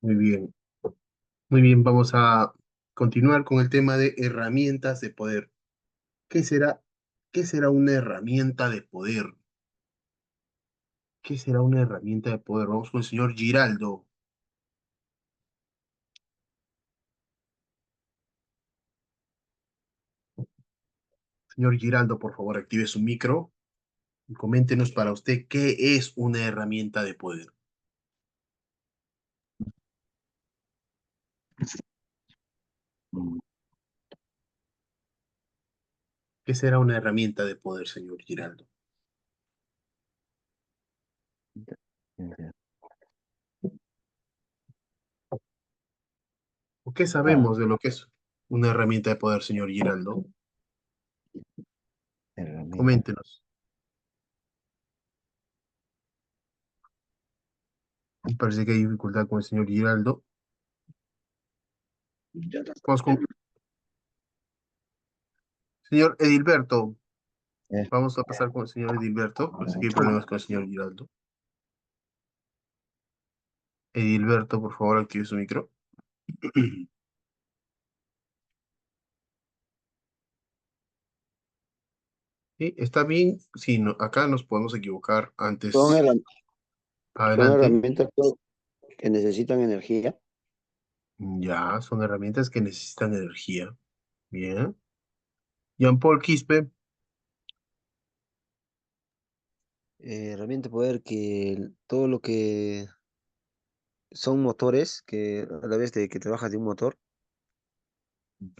Muy bien, muy bien. Vamos a continuar con el tema de herramientas de poder. ¿Qué será, qué será una herramienta de poder? ¿Qué será una herramienta de poder? Vamos con el señor Giraldo. Señor Giraldo, por favor, active su micro y coméntenos para usted qué es una herramienta de poder. Mm, ¿Qué será una herramienta de poder, señor Giraldo? ya. ¿O qué Ah, sabemos de lo que es una herramienta de poder, señor Giraldo? herramienta. Coméntenos. Me parece que hay dificultad con el señor Giraldo. Vamos con señor Edilberto. Eh, Vamos a pasar con el señor Edilberto. Parece que hay problemas con el señor Giraldo. Edilberto, por favor, active su micro. Sí, está bien. Sí, acá nos podemos equivocar Son, antes, son adelante. herramientas que necesitan energía. Ya, son herramientas que necesitan energía. Bien. Jean-Paul Quispe, Herramienta de poder que todo lo que son motores, que a la vez de que trabajas de un motor,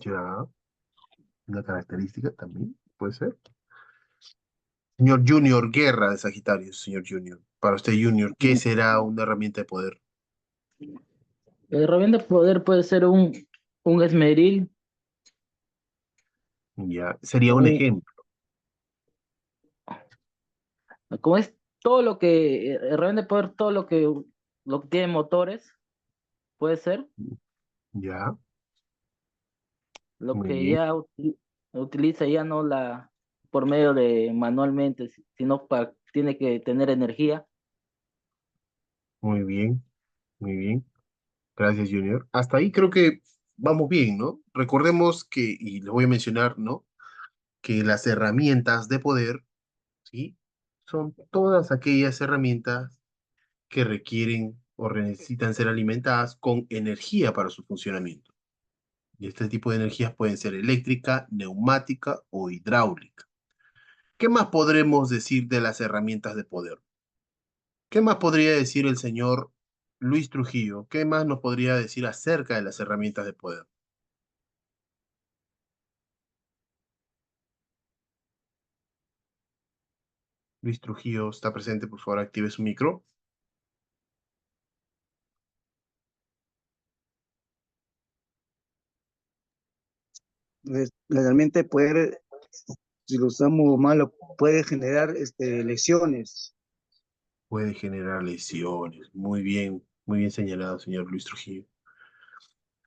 ya, una característica también, puede ser. Señor Junior Guerra de Sagitario, señor Junior. Para usted, Junior, ¿qué será una herramienta de poder? Herramienta de poder puede ser un esmeril, Ya, sería un un, ejemplo. como es todo lo que, herramienta de poder, todo lo que tiene motores, puede ser, Ya, lo muy que bien, ya utiliza ya no por medio de manualmente, sino tiene que tener energía. muy bien, muy bien. Gracias, Junior. Hasta ahí creo que vamos bien, ¿no? Recordemos que, y les voy a mencionar, ¿no? Que las herramientas de poder, ¿sí? Son todas aquellas herramientas que requieren o necesitan ser alimentadas con energía para su funcionamiento. Y este tipo de energías pueden ser eléctrica, neumática o hidráulica. ¿Qué más podremos decir de las herramientas de poder? ¿Qué más podría decir el señor Luis Trujillo? ¿Qué más nos podría decir acerca de las herramientas de poder? Luis Trujillo está presente, por favor, active su micro. La herramienta de poder, si lo usamos mal, puede generar lesiones. Puede generar lesiones. Muy bien señalado, señor Luis Trujillo.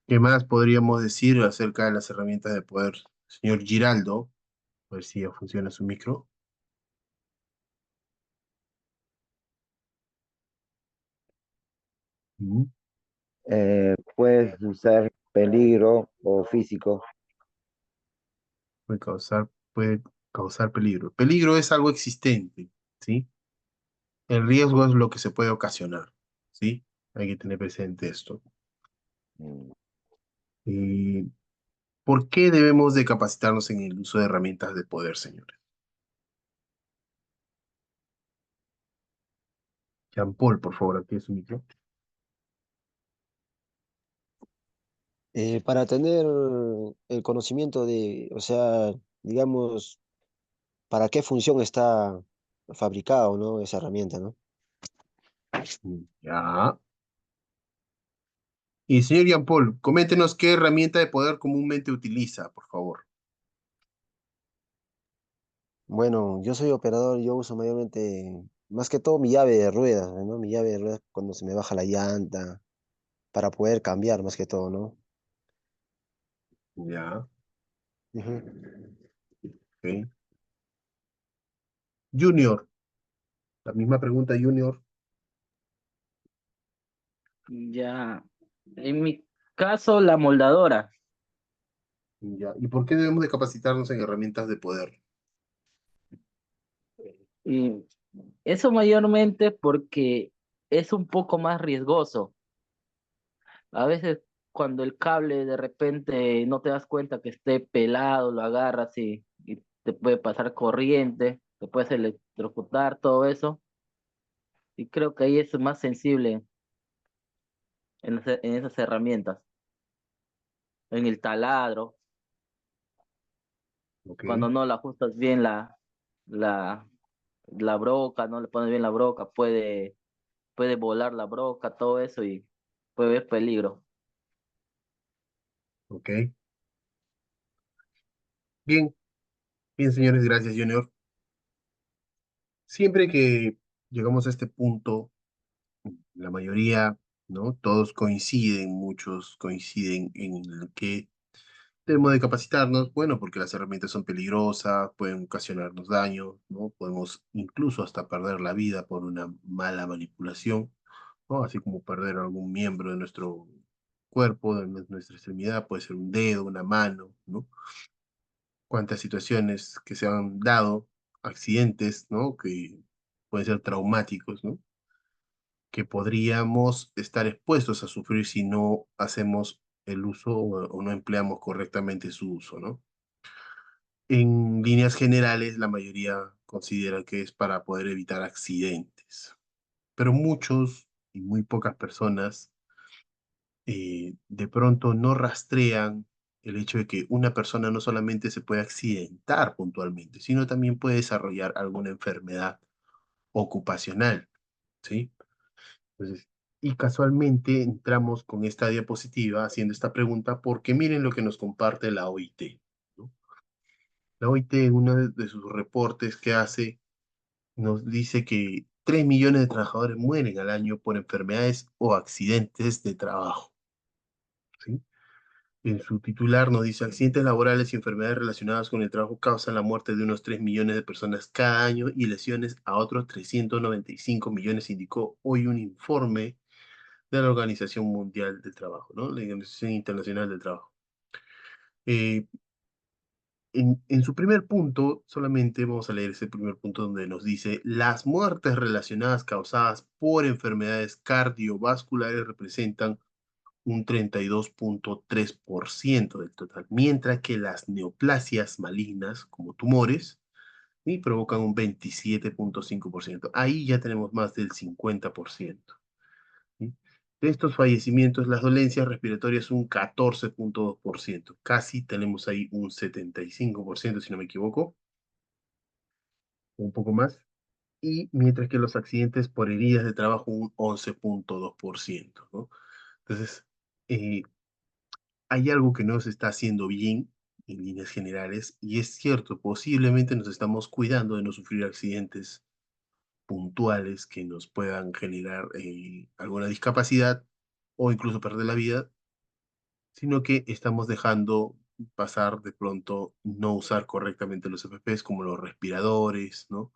¿Qué más podríamos decir acerca de las herramientas de poder? Señor Giraldo, a ver si ya funciona su micro. Mm, puedes usar peligro o físico. puede causar peligro. Peligro es algo existente, ¿sí? El riesgo es lo que se puede ocasionar, ¿sí? Hay que tener presente esto. Mm, ¿Y por qué debemos de capacitarnos en el uso de herramientas de poder, señores? Jean-Paul, por favor, active su micro. para tener el conocimiento de, o sea, digamos, para qué función está fabricado, ¿no? Esa herramienta, ¿no? Ya. Y señor Jean-Paul, coméntenos qué herramienta de poder comúnmente utiliza, por favor. Bueno, yo soy operador, yo uso mayormente, más que todo mi llave de ruedas, ¿no? Mi llave de ruedas cuando se me baja la llanta, para poder cambiar más que todo, ¿no? Ya, Ujú. ok. Junior, la misma pregunta, Junior. Ya, En mi caso, la moldadora. Ya. ¿Y por qué debemos de capacitarnos en herramientas de poder? Y eso mayormente porque es un poco más riesgoso. A veces cuando el cable de repente no te das cuenta que esté pelado, lo agarras y te puede pasar corriente, te puedes electrocutar, todo eso. Y creo que ahí es más sensible en esas herramientas, en el taladro, Ok, cuando no le ajustas bien la, la broca, no le pones bien la broca, puede volar la broca, todo eso y puede haber peligro. ok. Bien, bien, señores, gracias, Junior. Siempre que llegamos a este punto, la mayoría, ¿no? Todos coinciden, muchos coinciden en el que debemos de capacitarnos, bueno, porque las herramientas son peligrosas, pueden ocasionarnos daño, ¿no? Podemos incluso hasta perder la vida por una mala manipulación, ¿no? Así como perder algún miembro de nuestro cuerpo, de nuestra extremidad, puede ser un dedo, una mano, ¿no? Cuántas situaciones que se han dado, accidentes, ¿no? Que pueden ser traumáticos, ¿no? Que podríamos estar expuestos a sufrir si no hacemos el uso o no empleamos correctamente su uso, ¿no? En líneas generales, la mayoría considera que es para poder evitar accidentes, pero muchos y muy pocas personas de pronto no rastrean el hecho de que una persona no solamente se puede accidentar puntualmente, sino también puede desarrollar alguna enfermedad ocupacional, ¿sí? Entonces, y casualmente entramos con esta diapositiva haciendo esta pregunta porque miren lo que nos comparte la OIT, ¿no? La OIT en uno de sus reportes que hace nos dice que 3 millones de trabajadores mueren al año por enfermedades o accidentes de trabajo, ¿sí? En su titular nos dice, accidentes laborales y enfermedades relacionadas con el trabajo causan la muerte de unos 3 millones de personas cada año y lesiones a otros 395 millones, indicó hoy un informe de la Organización Mundial del Trabajo, ¿no? La Organización Internacional del Trabajo. Eh, en su primer punto, solamente vamos a leer ese primer punto donde nos dice, las muertes relacionadas causadas por enfermedades cardiovasculares representan un 32,3% del total, mientras que las neoplasias malignas, como tumores, y provocan un 27,5%. Ahí ya tenemos más del 50%. ¿Sí? De estos fallecimientos, las dolencias respiratorias un 14,2%. Casi tenemos ahí un 75%, si no me equivoco, un poco más. Y mientras que los accidentes por heridas de trabajo un 11,2%, ¿no? Entonces, eh, hay algo que no se está haciendo bien en líneas generales, y es cierto, posiblemente nos estamos cuidando de no sufrir accidentes puntuales que nos puedan generar alguna discapacidad o incluso perder la vida, sino que estamos dejando pasar de pronto no usar correctamente los FPs como los respiradores, ¿no?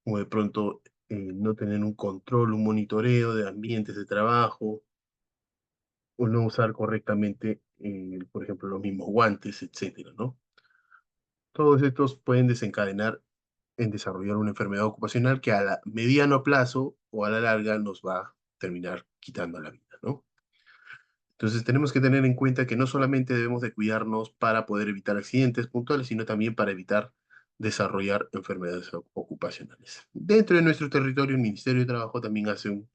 O de pronto no tener un control, un monitoreo de ambientes de trabajo, o no usar correctamente, por ejemplo, los mismos guantes, etcétera, ¿no? Todos estos pueden desencadenar en desarrollar una enfermedad ocupacional que a la mediano plazo o a la larga nos va a terminar quitando la vida, ¿no? Entonces tenemos que tener en cuenta que no solamente debemos de cuidarnos para poder evitar accidentes puntuales, sino también para evitar desarrollar enfermedades ocupacionales. Dentro de nuestro territorio, el Ministerio de Trabajo también hace un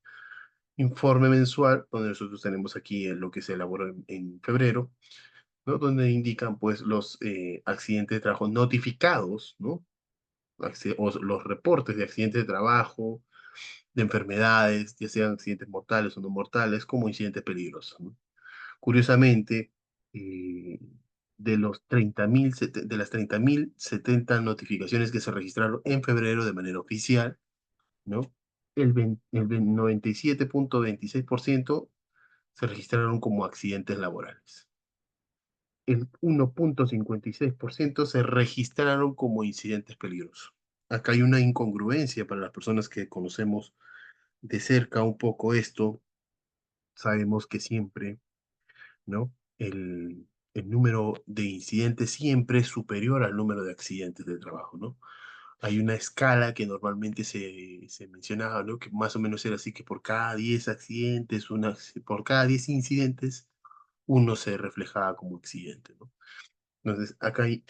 informe mensual, donde nosotros tenemos aquí lo que se elaboró en febrero, ¿no? Donde indican pues los accidentes de trabajo notificados, ¿no? O los reportes de accidentes de trabajo, de enfermedades, ya sean accidentes mortales o no mortales, como incidentes peligrosos, ¿no? Curiosamente, eh, de las 30.070 notificaciones que se registraron en febrero de manera oficial, ¿no? El 97,26% se registraron como accidentes laborales. El 1,56% se registraron como incidentes peligrosos. Acá hay una incongruencia para las personas que conocemos de cerca un poco esto, sabemos que siempre, ¿no? El número de incidentes siempre es superior al número de accidentes de trabajo, ¿no? Hay una escala que normalmente se mencionaba, ¿no? Que más o menos era así, que por cada 10 accidentes, por cada 10 incidentes, uno se reflejaba como accidente, ¿no? Entonces, acá hay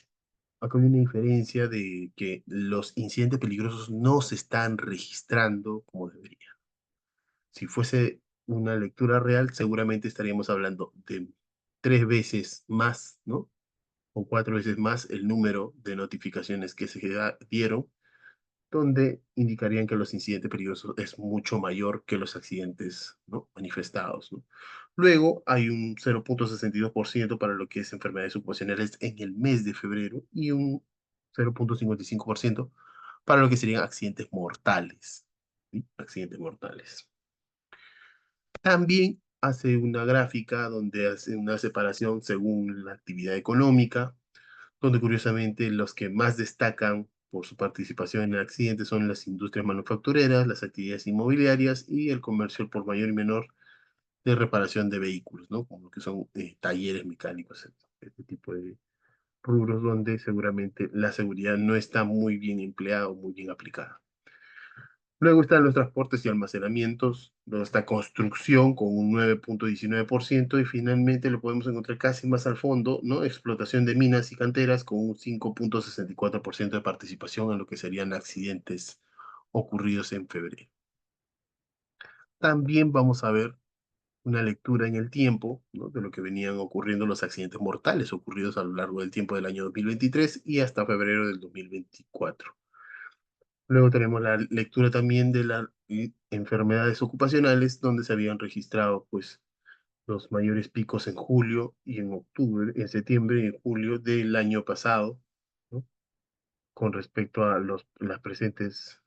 una diferencia de que los incidentes peligrosos no se están registrando como debería. Si fuese una lectura real, seguramente estaríamos hablando de 3 veces más, ¿no? O 4 veces más el número de notificaciones que dieron, donde indicarían que los incidentes peligrosos es mucho mayor que los accidentes, ¿no? Manifestados, ¿no? Luego hay un 0,62% para lo que es enfermedades ocupacionales en el mes de febrero y un 0,55% para lo que serían accidentes mortales, ¿sí? Accidentes mortales. También hace una gráfica donde hace una separación según la actividad económica, donde curiosamente los que más destacan por su participación en el accidente son las industrias manufactureras, las actividades inmobiliarias y el comercio por mayor y menor de reparación de vehículos, ¿no? Como lo que son talleres mecánicos, este tipo de rubros donde seguramente la seguridad no está muy bien empleada o muy bien aplicada. Luego están los transportes y almacenamientos, luego está construcción con un 9,19% y finalmente lo podemos encontrar casi más al fondo, ¿no? Explotación de minas y canteras con un 5,64% de participación en lo que serían accidentes ocurridos en febrero. También vamos a ver una lectura en el tiempo, ¿no? De lo que venían ocurriendo los accidentes mortales ocurridos a lo largo del tiempo del año 2023 y hasta febrero del 2024. Luego tenemos la lectura también de las enfermedades ocupacionales, donde se habían registrado pues, los mayores picos en julio y en octubre, en septiembre y en julio del año pasado, ¿no? Con respecto a a los presentes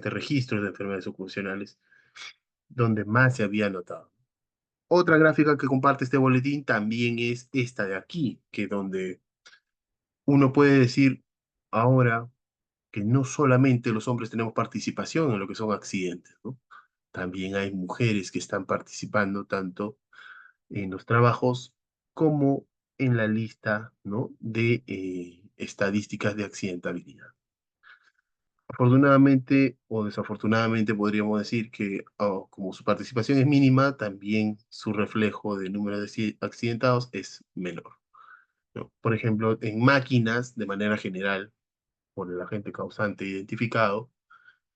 registros de enfermedades ocupacionales, donde más se había notado. Otra gráfica que comparte este boletín también es esta de aquí, que donde uno puede decir ahora que no solamente los hombres tenemos participación en lo que son accidentes, ¿no? También hay mujeres que están participando tanto en los trabajos como en la lista, ¿no? de estadísticas de accidentabilidad. Afortunadamente o desafortunadamente podríamos decir que como su participación es mínima, también su reflejo de número de accidentados es menor, ¿no? Por ejemplo, en máquinas, de manera general, por el agente causante identificado,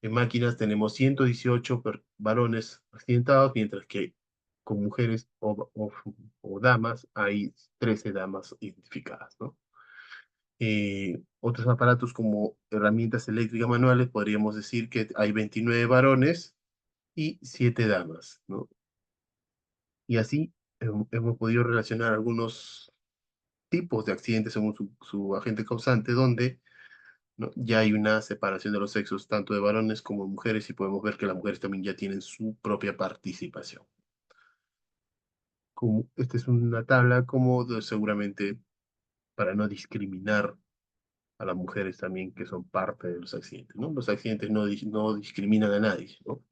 en máquinas tenemos 118 varones accidentados, mientras que con mujeres o damas hay 13 damas identificadas, ¿no? Otros aparatos como herramientas eléctricas manuales, podríamos decir que hay 29 varones y 7 damas, ¿no? Y así hemos podido relacionar algunos tipos de accidentes según su agente causante, donde, ¿no? Ya hay una separación de los sexos, tanto de varones como de mujeres, y podemos ver que las mujeres también ya tienen su propia participación. Esta es una tabla seguramente para no discriminar a las mujeres también que son parte de los accidentes, ¿no? Los accidentes no discriminan a nadie, ¿no?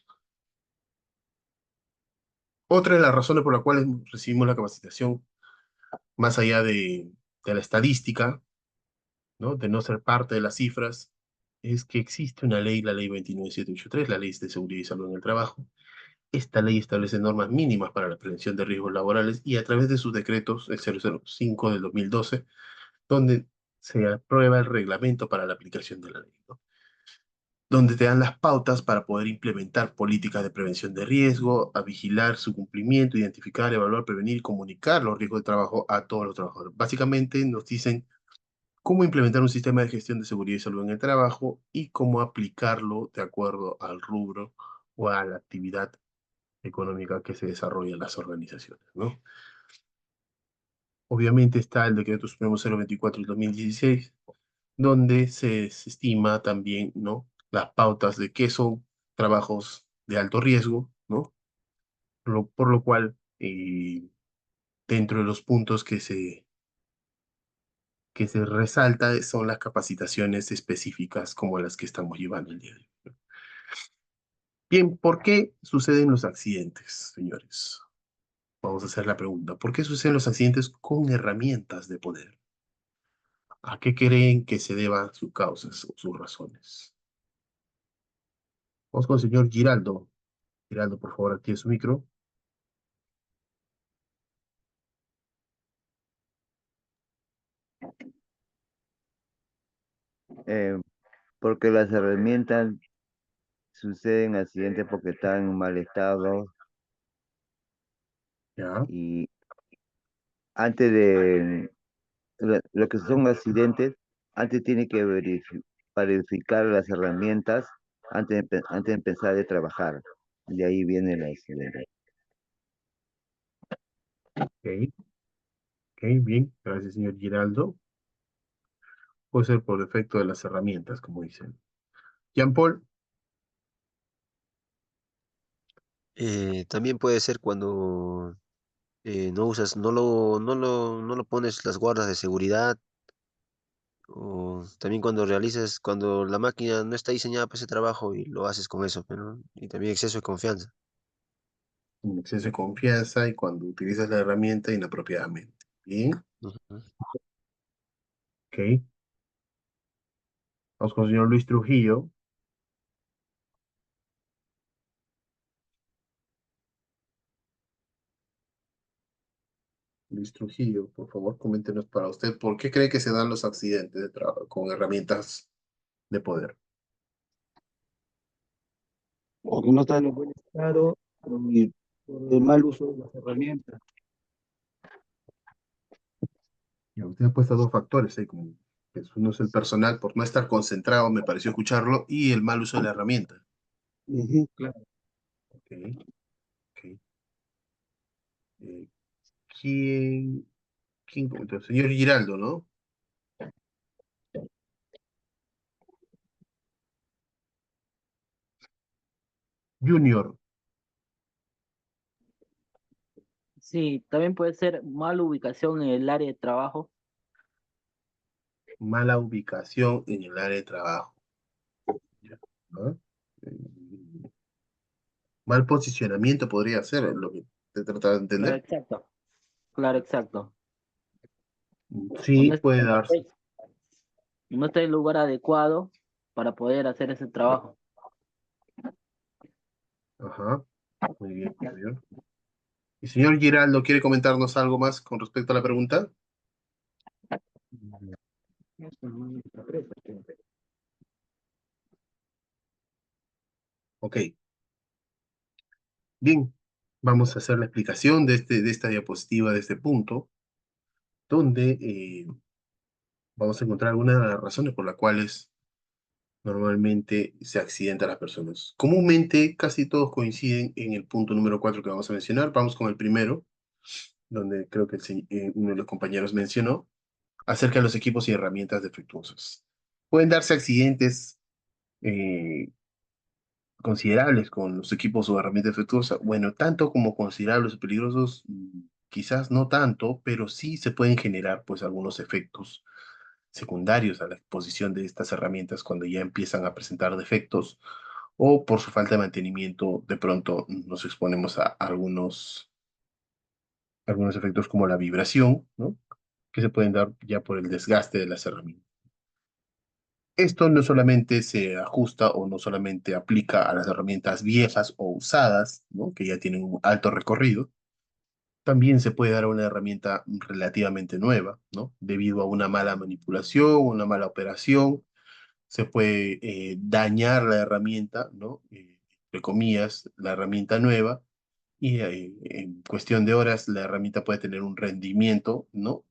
Otra de las razones por las cuales recibimos la capacitación, más allá de la estadística, ¿no? De no ser parte de las cifras, es que existe una ley, la ley 29783, la ley de seguridad y salud en el trabajo. Esta ley establece normas mínimas para la prevención de riesgos laborales y a través de sus decretos, el 005 del 2012, donde se aprueba el reglamento para la aplicación de la ley, ¿no? Donde te dan las pautas para poder implementar políticas de prevención de riesgo, a vigilar su cumplimiento, identificar, evaluar, prevenir y comunicar los riesgos de trabajo a todos los trabajadores. Básicamente nos dicen cómo implementar un sistema de gestión de seguridad y salud en el trabajo y cómo aplicarlo de acuerdo al rubro o a la actividad económica que se desarrolla en las organizaciones, ¿no? Obviamente está el Decreto Supremo 024 del 2016, donde se estima también, ¿no? Las pautas de qué son trabajos de alto riesgo, ¿no? Por lo cual, dentro de los puntos que se resalta son las capacitaciones específicas como las que estamos llevando el día de hoy. Bien, ¿por qué suceden los accidentes, señores? Vamos a hacer la pregunta. ¿Por qué suceden los accidentes con herramientas de poder? ¿A qué creen que se deban sus causas o sus razones? Vamos con el señor Giraldo. Giraldo, por favor, active su micro. Eh, porque las herramientas suceden accidentes porque están en mal estado Ya, y antes de lo que son accidentes, antes tiene que verificar las herramientas antes de empezar a trabajar. De ahí viene el accidente. ok, ok, bien. Gracias, señor Giraldo. Puede ser por defecto de las herramientas, como dicen. Jean Paul, También puede ser cuando no usas, no lo pones las guardas de seguridad, o también cuando realizas, cuando la máquina no está diseñada para ese trabajo y lo haces con eso, pero, y también exceso de confianza. un exceso de confianza y cuando utilizas la herramienta inapropiadamente. Bien, Ujú. ok. Vamos con el señor Luis Trujillo. Luis Trujillo, por favor, coméntenos para usted por qué cree que se dan los accidentes de trabajo con herramientas de poder. Porque no está en un buen estado y por el mal uso de las herramientas. Ya, usted ha puesto dos factores, como que uno es el personal por no estar concentrado, me pareció escucharlo, y el mal uso de la herramienta. Ujú, claro. Ok, ok. Eh, ¿quién, quién comentó? Señor Giraldo, ¿no? Junior, Sí, también puede ser mala ubicación en el área de trabajo. mala ubicación en el área de trabajo. Ya, ¿no? Eh, mal posicionamiento podría ser lo que te trataba de Claro, entender. exacto. Claro, exacto. O Sí, puede darse. no está en el lugar adecuado para poder hacer ese trabajo. Ajá, muy bien, muy bien. ¿Y señor Giraldo quiere comentarnos algo más con respecto a la pregunta? Ok, bien. Vamos a hacer la explicación de esta diapositiva, de este punto, donde vamos a encontrar algunas de las razones por las cuales normalmente se accidentan las personas. Comúnmente, casi todos coinciden en el punto número 4 que vamos a mencionar. Vamos con el primero, donde creo que uno de los compañeros mencionó, acerca de los equipos y herramientas defectuosas. Pueden darse accidentes eh, considerables con los equipos o herramientas defectuosas. Bueno, tanto como considerables o peligrosos, quizás no tanto, pero sí se pueden generar pues algunos efectos secundarios a la exposición de estas herramientas cuando ya empiezan a presentar defectos o por su falta de mantenimiento, de pronto nos exponemos a algunos efectos como la vibración, ¿no? Que se pueden dar ya por el desgaste de las herramientas. Esto no solamente se ajusta o no solamente aplica a las herramientas viejas o usadas, ¿no? Que ya tienen un alto recorrido, también se puede dar a una herramienta relativamente nueva, ¿no? Debido a una mala manipulación, una mala operación, se puede dañar la herramienta, ¿no? Entre comillas, la herramienta nueva, y en cuestión de horas la herramienta puede tener un rendimiento, ¿no?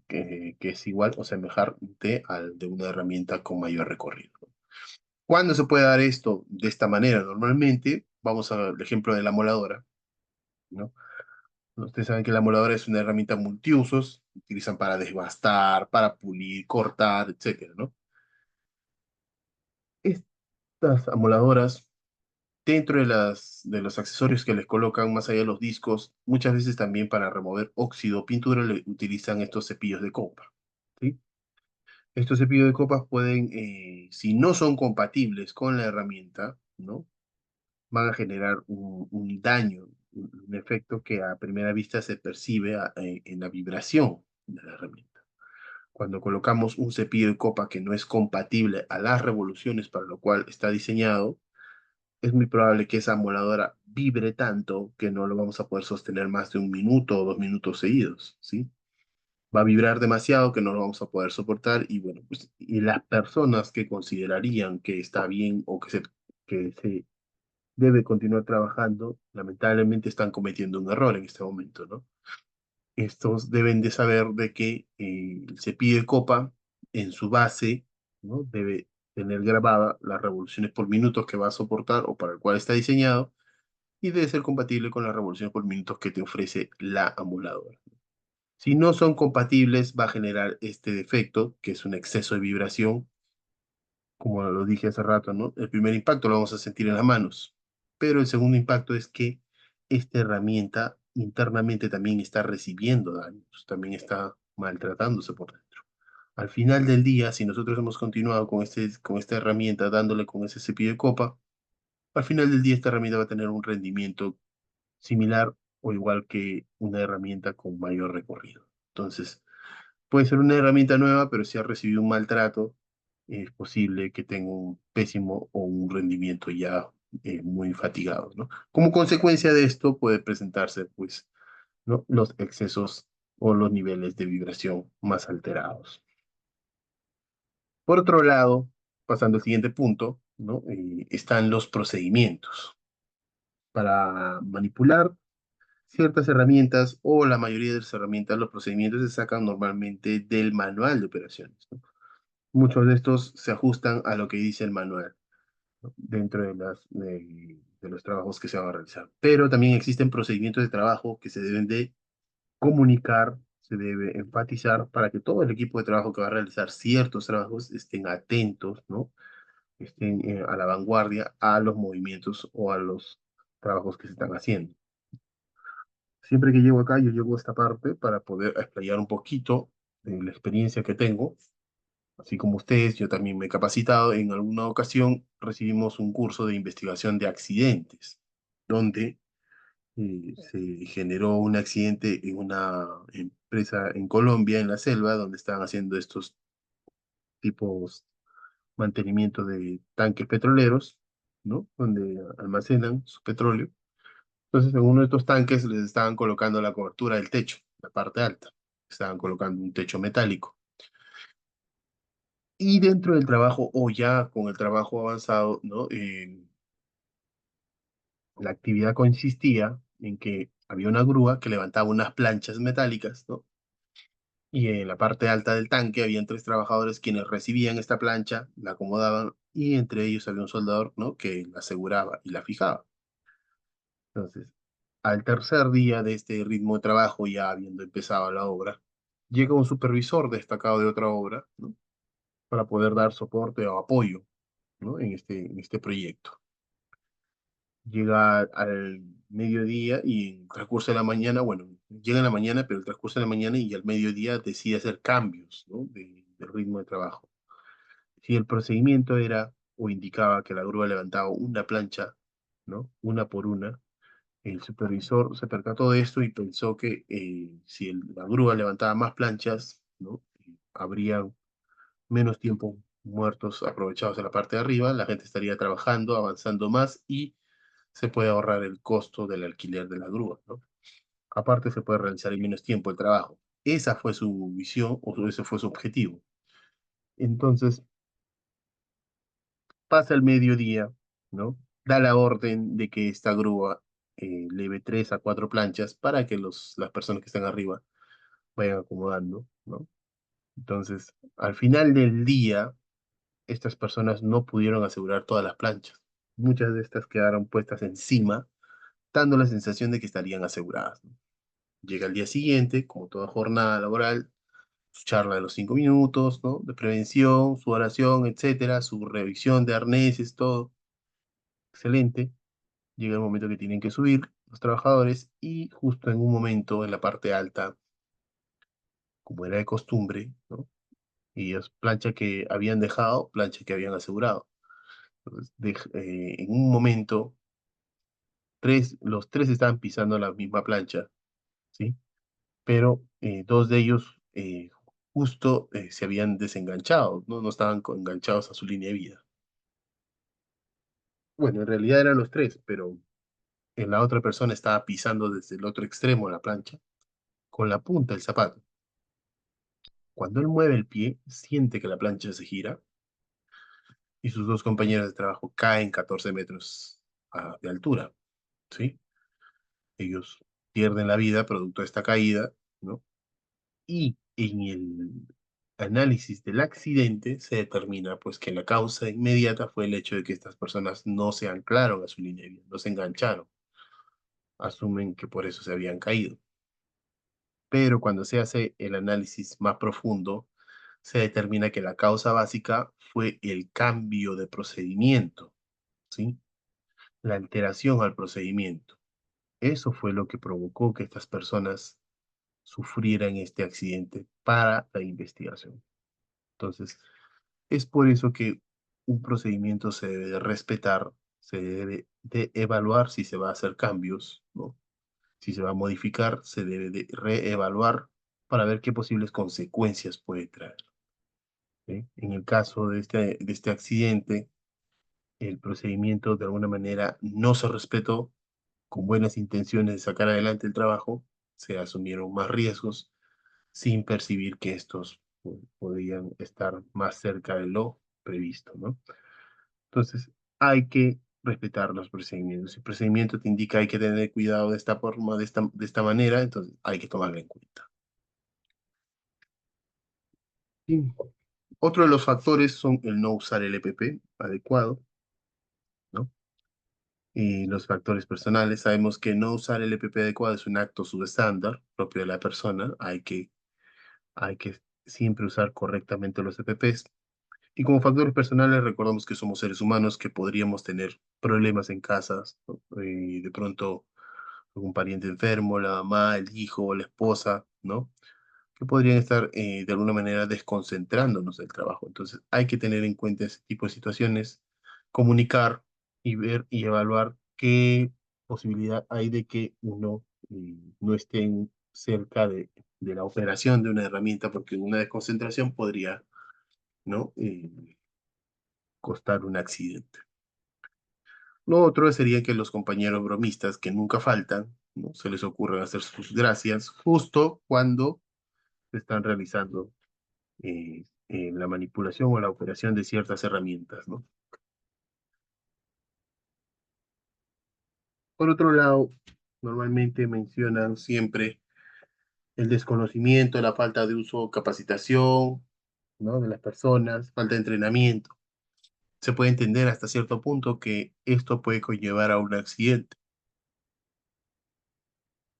Que es igual o semejante al de una herramienta con mayor recorrido. ¿Cuándo se puede dar esto de esta manera? Normalmente, vamos al ejemplo de la moladora, ¿no? Ustedes saben que la moladora es una herramienta multiusos, utilizan para desbastar, para pulir, cortar, etcétera, ¿no? Estas amoladoras, dentro de de los accesorios que les colocan más allá de los discos, muchas veces también para remover óxido o pintura le utilizan estos cepillos de copa, ¿sí? Estos cepillos de copas pueden, si no son compatibles con la herramienta, ¿no? van a generar un daño, un efecto que a primera vista se percibe en la vibración de la herramienta. Cuando colocamos un cepillo de copa que no es compatible a las revoluciones para lo cual está diseñado, es muy probable que esa amoladora vibre tanto que no lo vamos a poder sostener más de 1 minuto o 2 minutos seguidos, ¿sí? Va a vibrar demasiado que no lo vamos a poder soportar y bueno, pues, y las personas que considerarían que está bien o que se debe continuar trabajando, lamentablemente están cometiendo un error en este momento, ¿no? Estos deben de saber de que el cepillo de copa en su base, ¿no? Debe tener grabada las revoluciones por minuto que va a soportar o para el cual está diseñado y debe ser compatible con las revoluciones por minuto que te ofrece la amoladora. Si no son compatibles, va a generar este defecto, que es un exceso de vibración, como lo dije hace rato, ¿no? El primer impacto lo vamos a sentir en las manos, pero el segundo impacto es que esta herramienta internamente también está recibiendo daños, también está maltratándose por dentro. Al final del día, si nosotros hemos continuado con esta herramienta dándole con ese cepillo de copa, al final del día esta herramienta va a tener un rendimiento similar o igual que una herramienta con mayor recorrido. Entonces, puede ser una herramienta nueva, pero si ha recibido un maltrato, es posible que tenga un pésimo o un rendimiento ya muy fatigado, ¿no? Como consecuencia de esto puede presentarse, pues, ¿no? Los excesos o los niveles de vibración más alterados. Por otro lado, pasando al siguiente punto, ¿no? Están los procedimientos. Para manipular ciertas herramientas o la mayoría de las herramientas, los procedimientos se sacan normalmente del manual de operaciones, ¿no? Muchos de estos se ajustan a lo que dice el manual, ¿no? Dentro de los trabajos que se van a realizar. Pero también existen procedimientos de trabajo que se deben de comunicar, se debe enfatizar para que todo el equipo de trabajo que va a realizar ciertos trabajos estén atentos, ¿no? Estén a la vanguardia a los movimientos o a los trabajos que se están haciendo. Siempre que llego acá, yo llego a esta parte para poder explayar un poquito de la experiencia que tengo. Así como ustedes, yo también me he capacitado. En alguna ocasión recibimos un curso de investigación de accidentes, donde se generó un accidente en una empresa en Colombia, en la selva, donde estaban haciendo estos tipos mantenimiento de tanques petroleros, ¿no? Donde almacenan su petróleo. Entonces, en uno de estos tanques les estaban colocando la cobertura del techo, la parte alta. Estaban colocando un techo metálico. Y dentro del trabajo, o ya con el trabajo avanzado, ¿no? La actividad consistía en que había una grúa que levantaba unas planchas metálicas, ¿no? Y en la parte alta del tanque habían 3 trabajadores quienes recibían esta plancha, la acomodaban y entre ellos había un soldador, ¿no? Que la aseguraba y la fijaba. Entonces, al tercer día de este ritmo de trabajo, ya habiendo empezado la obra, llega un supervisor destacado de otra obra, ¿no? Para poder dar soporte o apoyo, ¿no? En este proyecto. Llega al mediodía y en el transcurso de la mañana, bueno, llega en la mañana, pero el transcurso de la mañana y al mediodía decide hacer cambios, ¿no? Del ritmo de trabajo. Si el procedimiento era o indicaba que la grúa levantaba una plancha, ¿no? Una por una, el supervisor se percató de esto y pensó que si la grúa levantaba más planchas, ¿no? Habría menos tiempo muertos aprovechados en la parte de arriba, la gente estaría trabajando, avanzando más y se puede ahorrar el costo del alquiler de la grúa, ¿no? Aparte, se puede realizar en menos tiempo el trabajo. Esa fue su visión o ese fue su objetivo. Entonces, pasa el mediodía, ¿no? Da la orden de que esta grúa leve 3 a 4 planchas para que las personas que están arriba vayan acomodando, ¿no? Entonces, al final del día, estas personas no pudieron asegurar todas las planchas. Muchas de estas quedaron puestas encima, dando la sensación de que estarían aseguradas, ¿no? Llega el día siguiente, como toda jornada laboral, su charla de los 5 minutos, ¿no? De prevención, su oración, etcétera, su revisión de arneses, todo. Excelente. Llega el momento que tienen que subir los trabajadores y justo en un momento en la parte alta, como era de costumbre, ¿no? Ellos, plancha que habían dejado, plancha que habían asegurado. Entonces, en un momento los tres estaban pisando la misma plancha, ¿sí? Pero dos de ellos justo se habían desenganchado, ¿no? No estaban enganchados a su línea de vida. Bueno, en realidad eran los tres, pero la otra persona estaba pisando desde el otro extremo de la plancha con la punta del zapato. Cuando él mueve el pie, siente que la plancha se gira y sus dos compañeros de trabajo caen 14 metros de altura, ¿sí? Ellos pierden la vida producto de esta caída, ¿no? Y en el análisis del accidente se determina pues que la causa inmediata fue el hecho de que estas personas no se anclaron a su línea de vida, no se engancharon, asumen que por eso se habían caído. Pero cuando se hace el análisis más profundo, se determina que la causa básica fue el cambio de procedimiento, ¿sí? La alteración al procedimiento. Eso fue lo que provocó que estas personas sufrieran este accidente para la investigación. Entonces, es por eso que un procedimiento se debe de respetar, se debe de evaluar si se va a hacer cambios, ¿no? Si se va a modificar, se debe de reevaluar para ver qué posibles consecuencias puede traer, ¿sí? En el caso de este accidente, el procedimiento de alguna manera no se respetó con buenas intenciones de sacar adelante el trabajo, se asumieron más riesgos sin percibir que estos podían estar más cerca de lo previsto, ¿no? Entonces, hay que respetar los procedimientos. Si el procedimiento te indica hay que tener cuidado de esta forma, de esta manera, entonces hay que tomarlo en cuenta. Y otro de los factores son el no usar el EPP adecuado, ¿no? Y los factores personales, sabemos que no usar el EPP adecuado es un acto subestándar propio de la persona, hay que siempre usar correctamente los EPPs. Y como factores personales, recordamos que somos seres humanos que podríamos tener problemas en casas, ¿no? Y de pronto algún pariente enfermo, la mamá, el hijo, la esposa, ¿no? Que podrían estar de alguna manera desconcentrándonos del trabajo. Entonces hay que tener en cuenta ese tipo de situaciones, comunicar y ver y evaluar qué posibilidad hay de que uno no esté cerca de la operación de una herramienta, porque una desconcentración podría, ¿no? Costar un accidente. Lo otro sería que los compañeros bromistas, que nunca faltan, ¿no? Se les ocurre hacer sus gracias justo cuando se están realizando la manipulación o la operación de ciertas herramientas, ¿no? Por otro lado, normalmente mencionan siempre el desconocimiento, la falta de uso o capacitación, ¿no? De las personas, falta de entrenamiento. Se puede entender hasta cierto punto que esto puede conllevar a un accidente.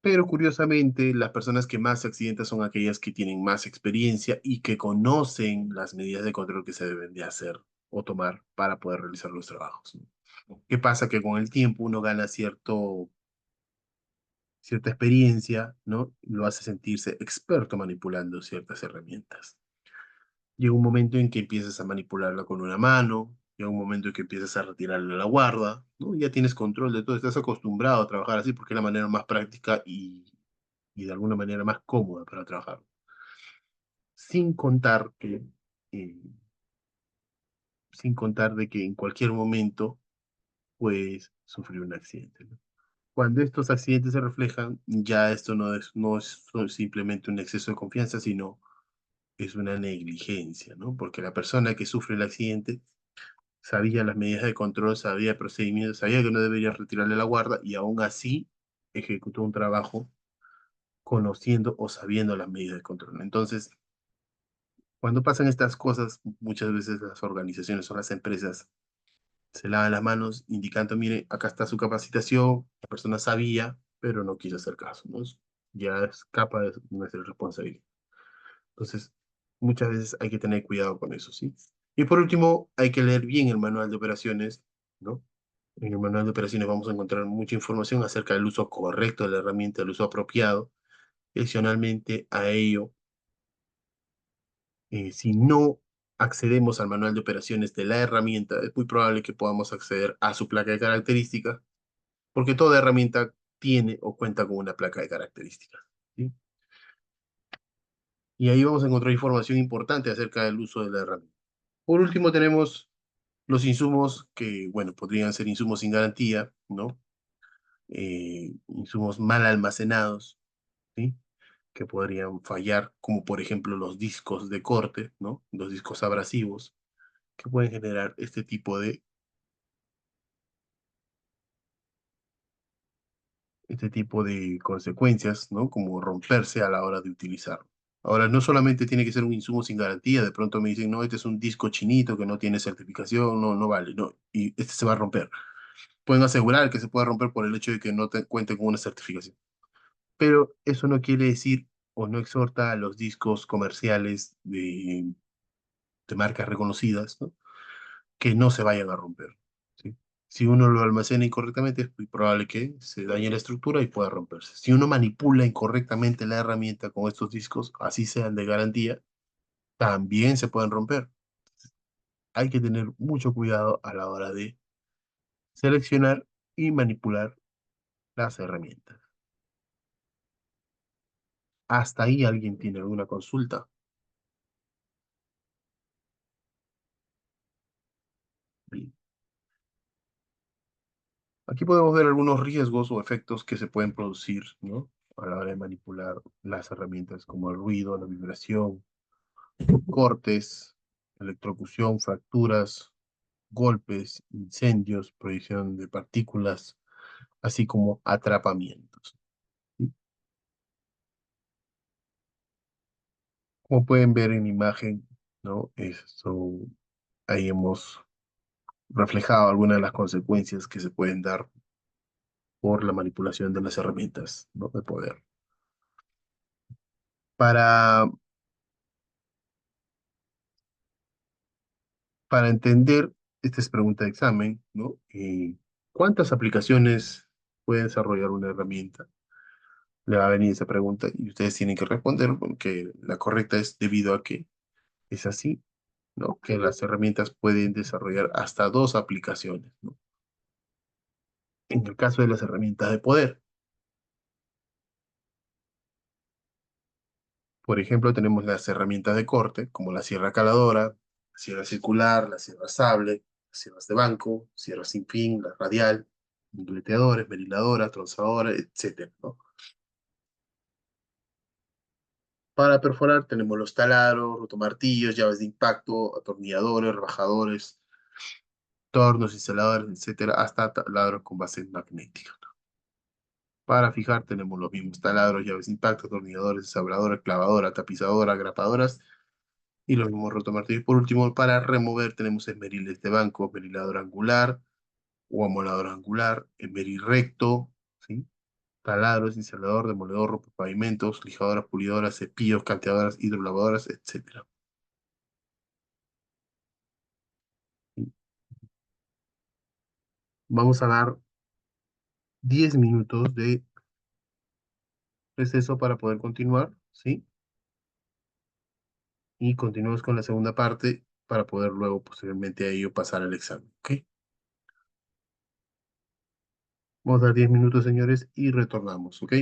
Pero curiosamente, las personas que más se accidentan son aquellas que tienen más experiencia y que conocen las medidas de control que se deben de hacer o tomar para poder realizar los trabajos, ¿no? ¿Qué pasa? Que con el tiempo uno gana cierta experiencia, ¿no? Lo hace sentirse experto manipulando ciertas herramientas. Llega un momento en que empiezas a manipularla con una mano, llega un momento en que empiezas a retirarle la guarda, ¿no? Ya tienes control de todo, estás acostumbrado a trabajar así porque es la manera más práctica y de alguna manera más cómoda para trabajar. Sin contar que, eh, sin contar de que en cualquier momento puedes sufrir un accidente, ¿no? Cuando estos accidentes se reflejan, ya esto no es simplemente un exceso de confianza, sino es una negligencia, ¿no? Porque la persona que sufre el accidente sabía las medidas de control, sabía el procedimiento, sabía que no debería retirarle la guarda y aún así ejecutó un trabajo conociendo o sabiendo las medidas de control. Entonces, cuando pasan estas cosas, muchas veces las organizaciones o las empresas se lavan las manos indicando, mire, acá está su capacitación, la persona sabía, pero no quiso hacer caso, ¿no? Ya escapa de nuestra responsabilidad. Entonces, muchas veces hay que tener cuidado con eso, ¿sí? Y por último, hay que leer bien el manual de operaciones, ¿no? En el manual de operaciones vamos a encontrar mucha información acerca del uso correcto de la herramienta, el uso apropiado. Adicionalmente a ello, si no accedemos al manual de operaciones de la herramienta, es muy probable que podamos acceder a su placa de características, porque toda herramienta tiene o cuenta con una placa de características. ¿Sí? Y ahí vamos a encontrar información importante acerca del uso de la herramienta. Por último, tenemos los insumos que, bueno, podrían ser insumos sin garantía, ¿no? Insumos mal almacenados, ¿sí? Que podrían fallar, como por ejemplo los discos de corte, ¿no? Los discos abrasivos, que pueden generar este tipo de consecuencias, ¿no? Como romperse a la hora de utilizarlo. Ahora, no solamente tiene que ser un insumo sin garantía, de pronto me dicen, no, este es un disco chinito que no tiene certificación, no, no vale, no, y este se va a romper. Pueden asegurar que se puede romper por el hecho de que no cuente con una certificación. Pero eso no quiere decir o no exhorta a los discos comerciales de marcas reconocidas, ¿no? Que no se vayan a romper. ¿Sí? Si uno lo almacena incorrectamente, es muy probable que se dañe la estructura y pueda romperse. Si uno manipula incorrectamente la herramienta con estos discos, así sean de garantía, también se pueden romper. Hay que tener mucho cuidado a la hora de seleccionar y manipular las herramientas. ¿Hasta ahí alguien tiene alguna consulta? Bien. Aquí podemos ver algunos riesgos o efectos que se pueden producir, ¿no? A la hora de manipular las herramientas, como el ruido, la vibración, cortes, electrocución, fracturas, golpes, incendios, proyección de partículas, así como atrapamientos. Como pueden ver en imagen, ¿no? Ahí hemos reflejado algunas de las consecuencias que se pueden dar por la manipulación de las herramientas, ¿no? De poder. Para, para entender, esta es pregunta de examen, ¿no? ¿Cuántas aplicaciones puede desarrollar una herramienta? Le va a venir esa pregunta y ustedes tienen que responder porque la correcta es debido a que es así, ¿no? Que las herramientas pueden desarrollar hasta 2 aplicaciones, ¿no? En el caso de las herramientas de poder, por ejemplo, tenemos las herramientas de corte, como la sierra caladora, la sierra circular, la sierra sable, las sierras de banco, sierra sin fin, la radial, gleteadores, veniladoras, tronzadoras, etcétera, ¿no? Para perforar tenemos los taladros, rotomartillos, llaves de impacto, atornilladores, rebajadores, tornos, instaladores, etcétera, hasta taladros con base magnética. Para fijar tenemos los mismos taladros, llaves de impacto, atornilladores, ensambladora, clavadora, tapizadora, grapadoras y los mismos rotomartillos. Por último, para remover tenemos esmeriles de banco, esmerilador angular o amolador angular, esmeril recto, ¿sí? Taladros, instalador, demoledor, pavimentos, lijadoras, pulidoras, cepillos, canteadoras, hidrolavadoras, etcétera. Vamos a dar 10 minutos de receso para poder continuar, ¿sí? Y continuamos con la segunda parte para poder luego, posteriormente a ello, pasar al examen, ¿ok? Vamos a dar 10 minutos, señores, y retornamos, ¿ok?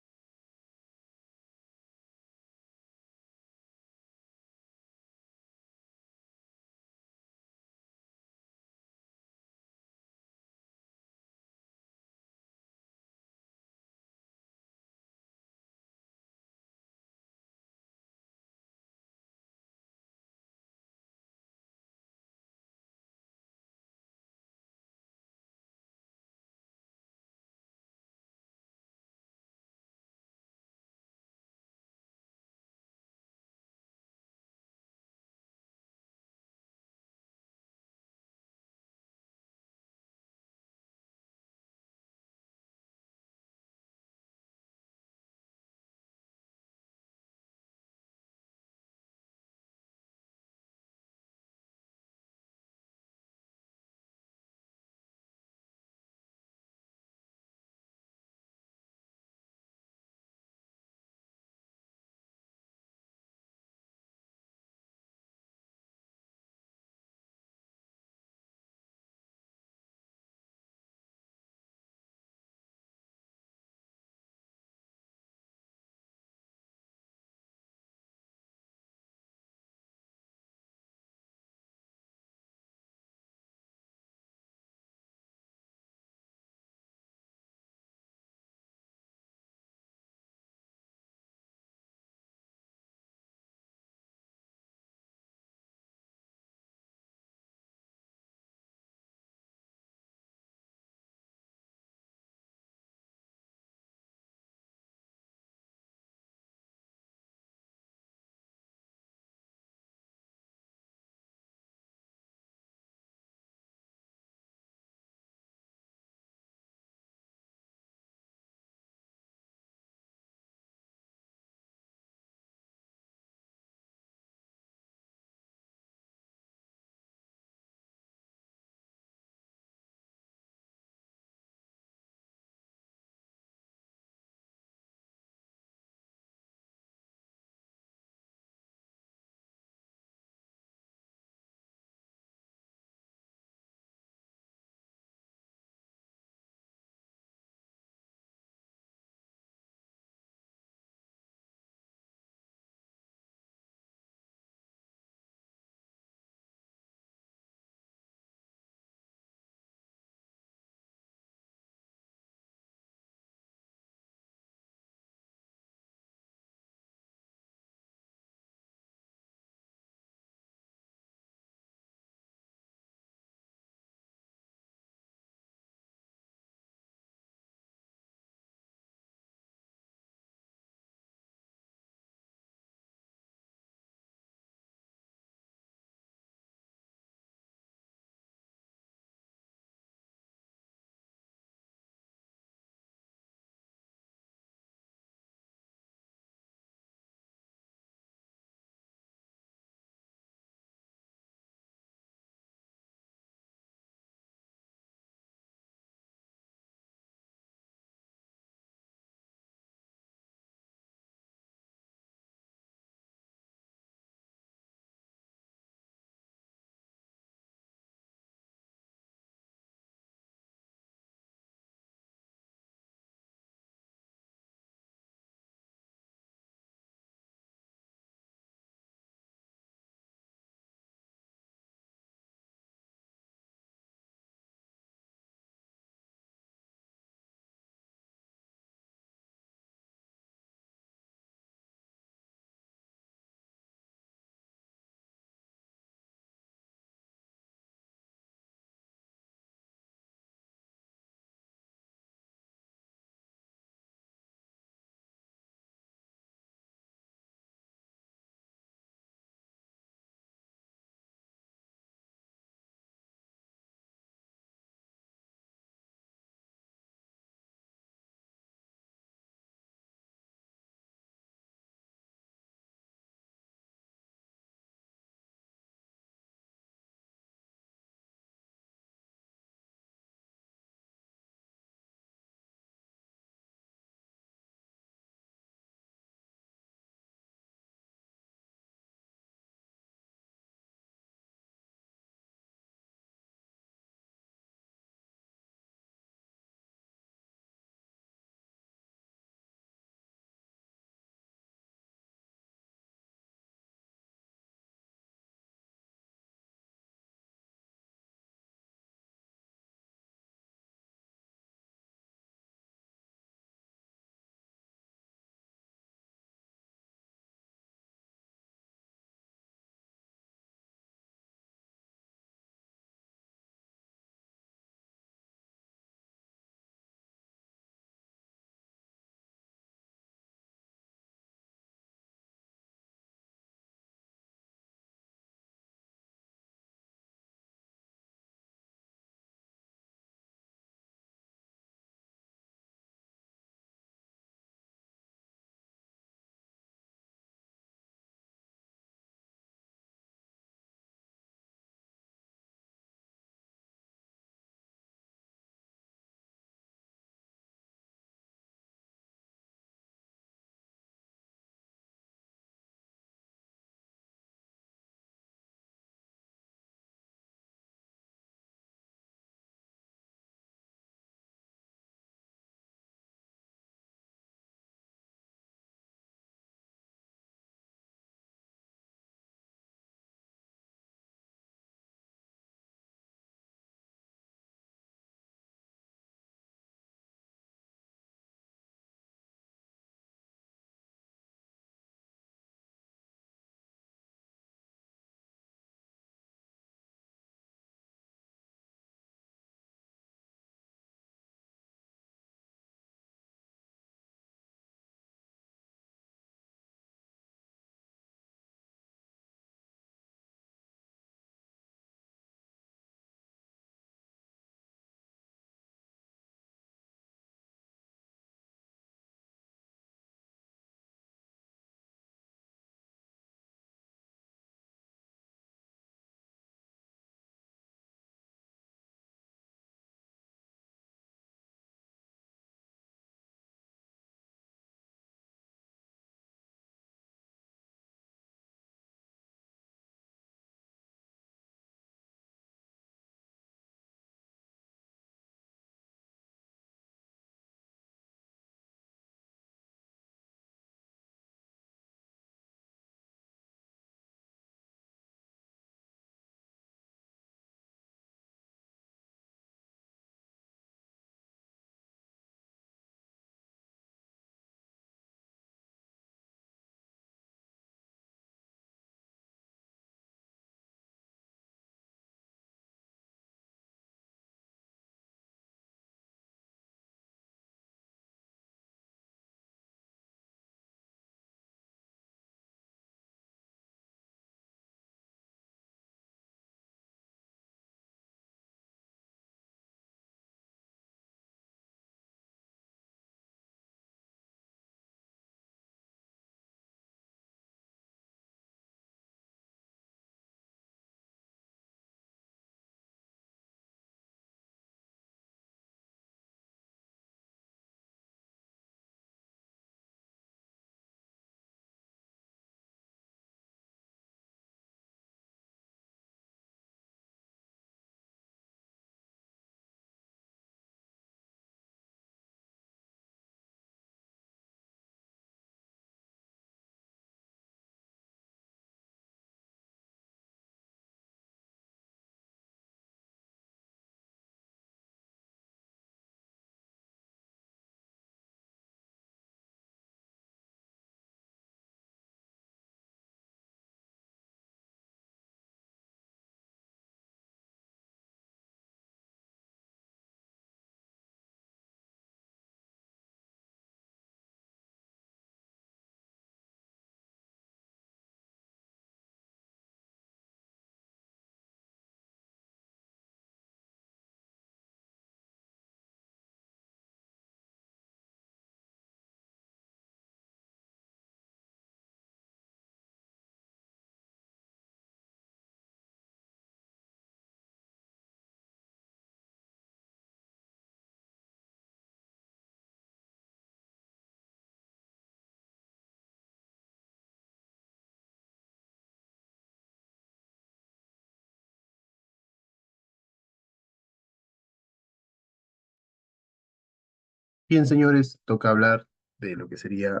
Bien, señores, toca hablar de lo que sería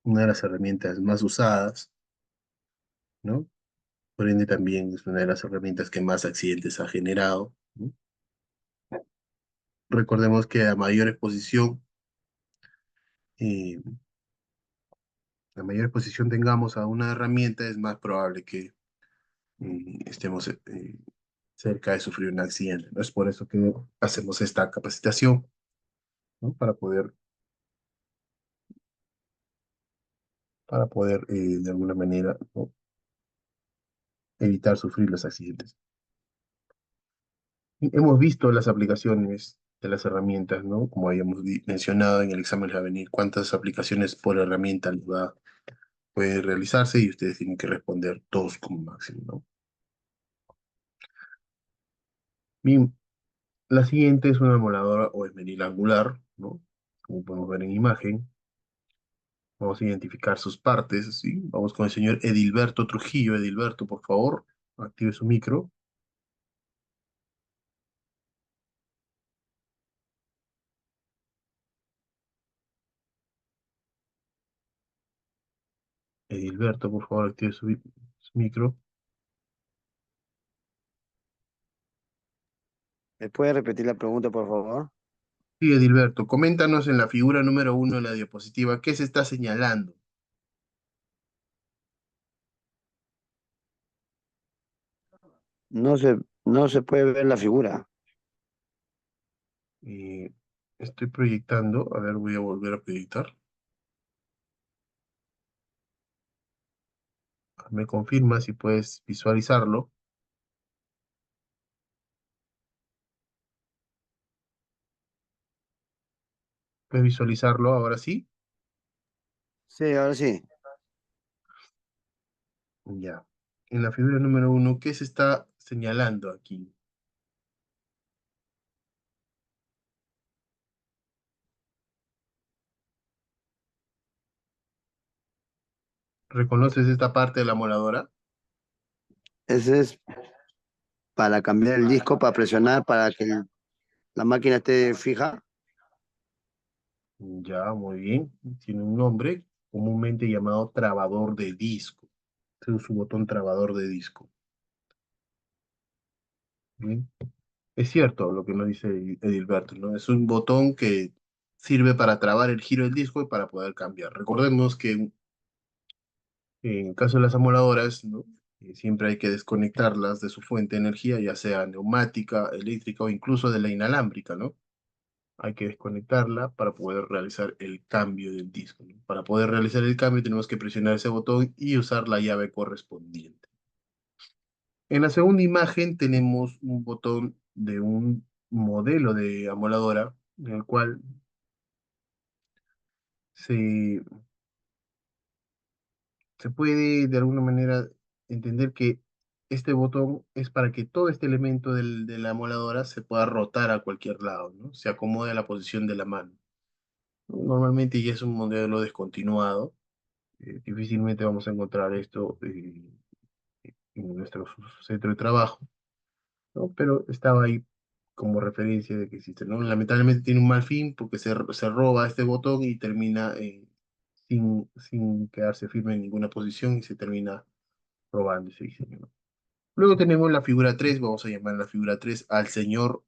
una de las herramientas más usadas, ¿no? Por ende, también es una de las herramientas que más accidentes ha generado, ¿no? Recordemos que eh, a mayor exposición tengamos a una herramienta, es más probable que estemos cerca de sufrir un accidente, ¿no? Es por eso que hacemos esta capacitación, ¿no? Para poder de alguna manera, ¿no? Evitar sufrir los accidentes. Hemos visto las aplicaciones de las herramientas, ¿no? Como habíamos mencionado en el examen de venir, cuántas aplicaciones por herramienta puede realizarse y ustedes tienen que responder dos como máximo, ¿no? Bien, la siguiente es una moladora o esmeril angular, ¿no? Como podemos ver en imagen. Vamos a identificar sus partes, ¿sí? Vamos con el señor Edilberto Trujillo. Edilberto, por favor, active su micro. Edilberto, por favor, active su micro. ¿Me puede repetir la pregunta, por favor? Sí, Edilberto, coméntanos en la figura número 1 de la diapositiva, ¿qué se está señalando? No se, no se puede ver la figura. Eh, Estoy proyectando, a ver, voy a volver a proyectar. Me confirma si puedes visualizarlo. ¿Puedes visualizarlo ahora sí? Sí, ahora sí. Ya. En la figura número 1, ¿qué se está señalando aquí? ¿Reconoces esta parte de la moladora? Ese es para cambiar el disco, para presionar, para que la máquina esté fija. Ya, muy bien. Tiene un nombre comúnmente llamado trabador de disco. Este es su botón trabador de disco. Bien. Es cierto lo que nos dice Edilberto, ¿no? Es un botón que sirve para trabar el giro del disco y para poder cambiar. Recordemos que en el caso de las amoladoras, ¿no? Siempre hay que desconectarlas de su fuente de energía, ya sea neumática, eléctrica o incluso de la inalámbrica, ¿no? Hay que desconectarla para poder realizar el cambio del disco, ¿no? Para poder realizar el cambio tenemos que presionar ese botón y usar la llave correspondiente. En la segunda imagen tenemos un botón de un modelo de amoladora en el cual se, se puede de alguna manera entender que este botón es para que todo este elemento de la amoladora se pueda rotar a cualquier lado, ¿no? Se acomode a la posición de la mano. Normalmente ya es un modelo descontinuado. Difícilmente vamos a encontrar esto en nuestro centro de trabajo, ¿no? Pero estaba ahí como referencia de que existe, ¿no? Lamentablemente tiene un mal fin porque se roba este botón y termina sin quedarse firme en ninguna posición y se termina robando ese diseño, ¿no? Luego tenemos la figura 3, vamos a llamar la figura 3 al señor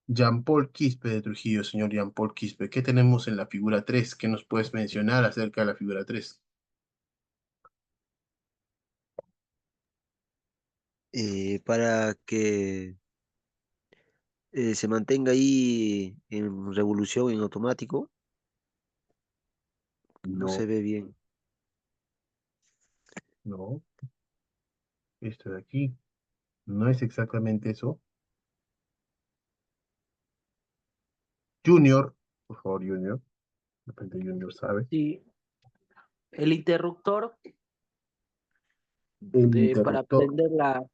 Jean-Paul Quispe de Trujillo. Señor Jean-Paul Quispe, ¿qué tenemos en la figura 3? ¿Qué nos puedes mencionar acerca de la figura 3? Para que se mantenga ahí en revolución en automático, no se No, ve bien. no, esto de aquí no es exactamente eso. Junior, por favor, Junior. De repente Junior sabe. Sí, el interruptor El para interruptor. prender la...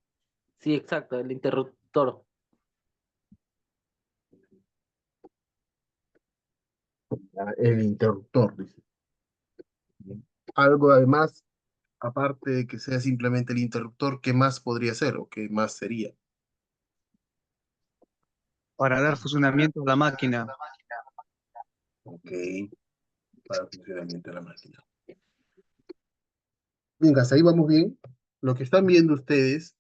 Sí, exacto, el interruptor. El interruptor, dice. Algo además, aparte de que sea simplemente el interruptor, ¿qué más podría ser o qué más sería? Para dar funcionamiento a la máquina. Ok, para el funcionamiento de la máquina. Venga, hasta ahí vamos bien. Lo que están viendo ustedes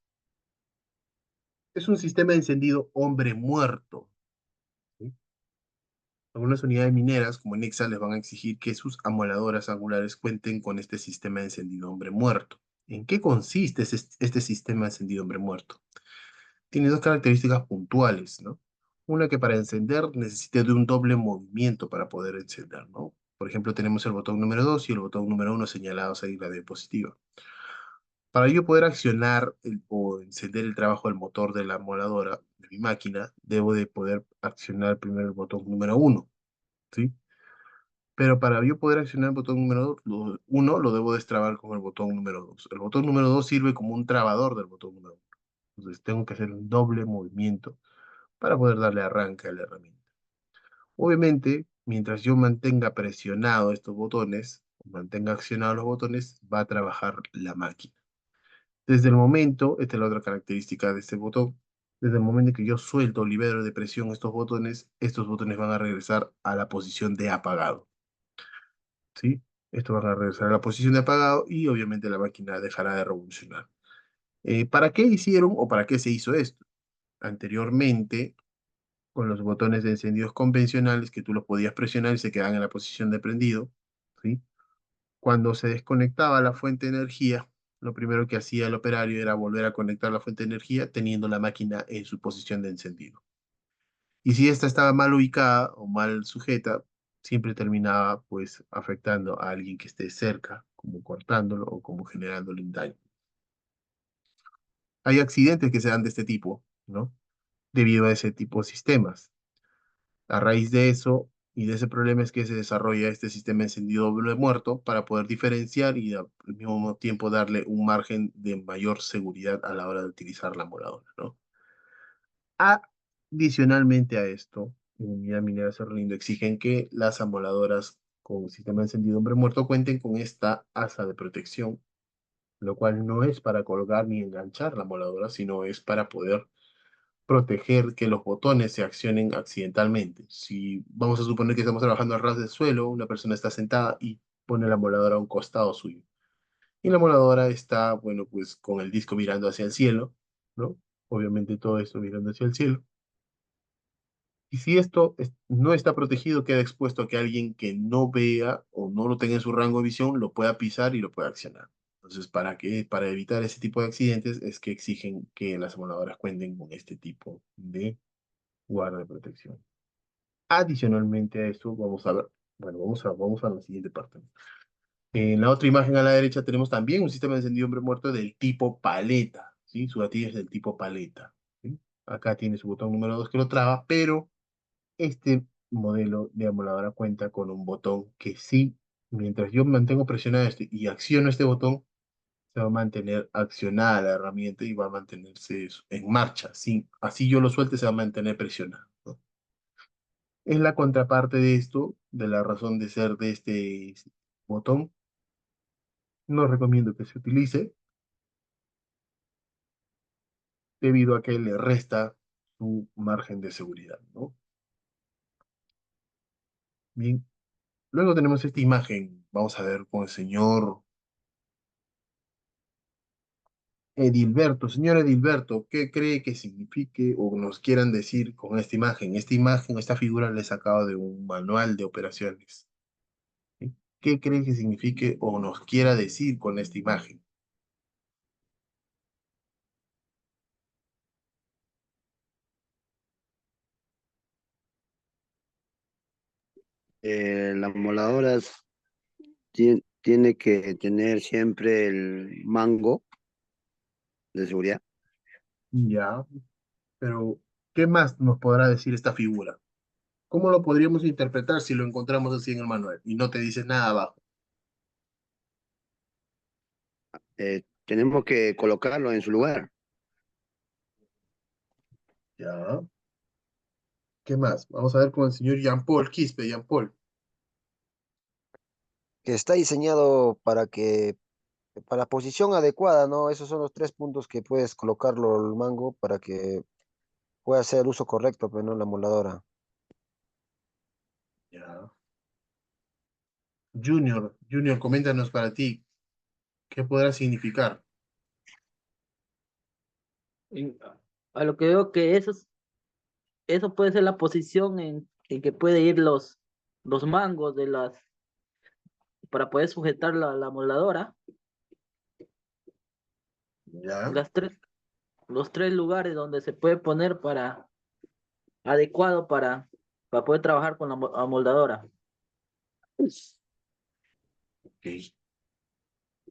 es un sistema de encendido hombre muerto. ¿Sí? Algunas unidades mineras, como Nexa, les van a exigir que sus amoladoras angulares cuenten con este sistema de encendido hombre muerto. ¿En qué consiste este sistema de encendido hombre muerto? Tiene dos características puntuales, ¿no? Una que para encender necesita de un doble movimiento para poder encender, ¿no? Por ejemplo, tenemos el botón número 2 y el botón número 1 señalados ahí en la diapositiva. Para yo poder accionar o encender el trabajo del motor de la moladora de mi máquina, debo de poder accionar primero el botón número 1, ¿sí? Pero para yo poder accionar el botón número 1, lo debo destrabar con el botón número 2. El botón número 2 sirve como un trabador del botón número 1. Entonces tengo que hacer un doble movimiento para poder darle arranque a la herramienta. Obviamente, mientras yo mantenga presionado estos botones, mantenga accionados los botones, va a trabajar la máquina. Desde el momento, esta es la otra característica de este botón, desde el momento que yo suelto o libero de presión estos botones van a regresar a la posición de apagado. ¿Sí? Estos van a regresar a la posición de apagado y obviamente la máquina dejará de revolucionar. ¿Para qué hicieron o para qué se hizo esto? Anteriormente, con los botones de encendidos convencionales que tú los podías presionar y se quedaban en la posición de prendido, ¿sí? Cuando se desconectaba la fuente de energía, lo primero que hacía el operario era volver a conectar la fuente de energía teniendo la máquina en su posición de encendido. Y si esta estaba mal ubicada o mal sujeta, siempre terminaba pues afectando a alguien que esté cerca, como cortándolo o como generándole un daño. Hay accidentes que se dan de este tipo, ¿no? Debido a ese tipo de sistemas. A raíz de eso y de ese problema es que se desarrolla este sistema encendido doble muerto para poder diferenciar y al mismo tiempo darle un margen de mayor seguridad a la hora de utilizar la moladora, ¿no? Adicionalmente a esto, en Unidad Minera Cerro Lindo exigen que las amoladoras con sistema encendido hombre muerto cuenten con esta asa de protección, lo cual no es para colgar ni enganchar la moladora, sino es para poder proteger que los botones se accionen accidentalmente. Si vamos a suponer que estamos trabajando al ras del suelo, una persona está sentada y pone la moladora a un costado suyo. Y la moladora está, bueno, pues con el disco mirando hacia el cielo, ¿no? Obviamente todo esto mirando hacia el cielo. Y si no está protegido, queda expuesto a que alguien que no vea o no lo tenga en su rango de visión lo pueda pisar y lo pueda accionar. Entonces, ¿para qué? Para evitar ese tipo de accidentes es que exigen que las amoladoras cuenten con este tipo de guarda de protección. Adicionalmente a esto, vamos a ver, bueno, vamos a la siguiente parte. En la otra imagen a la derecha tenemos también un sistema de encendido hombre muerto del tipo paleta, ¿sí? Su gatillo es del tipo paleta, ¿sí? Acá tiene su botón número 2 que lo traba, pero este modelo de amoladora cuenta con un botón que sí, mientras yo mantengo presionado este y acciono este botón, se va a mantener accionada la herramienta y va a mantenerse en marcha. Sí, así yo lo suelte, se va a mantener presionado, ¿no? Es la contraparte de esto, de la razón de ser de este botón. No recomiendo que se utilice debido a que le resta su margen de seguridad, ¿no? Bien, luego tenemos esta imagen. Vamos a ver con el señor Edilberto. Señor Edilberto, ¿qué cree que signifique o nos quieran decir con esta imagen? Esta imagen, esta figura le he sacado de un manual de operaciones. ¿Sí? ¿Qué cree que signifique o nos quiera decir con esta imagen? Las moladoras tiene que tener siempre el mango de seguridad. Ya, pero ¿qué más nos podrá decir esta figura? ¿Cómo lo podríamos interpretar si lo encontramos así en el manual y no te dice nada abajo? Tenemos que colocarlo en su lugar. Ya. ¿Qué más? Vamos a ver con el señor Jean-Paul Quispe. Jean-Paul. Que está diseñado para la posición adecuada, ¿no? Esos son los tres puntos que puedes colocarlo al mango para que pueda hacer el uso correcto, pero no la emuladora. Ya. Junior, coméntanos para ti, ¿qué podrá significar? Y a lo que veo que eso puede ser la posición en que puede ir los mangos para poder sujetar la moldadora. ¿Ya? Las tres, los tres lugares donde se puede poner adecuado para poder trabajar con la amoldadora. Ok.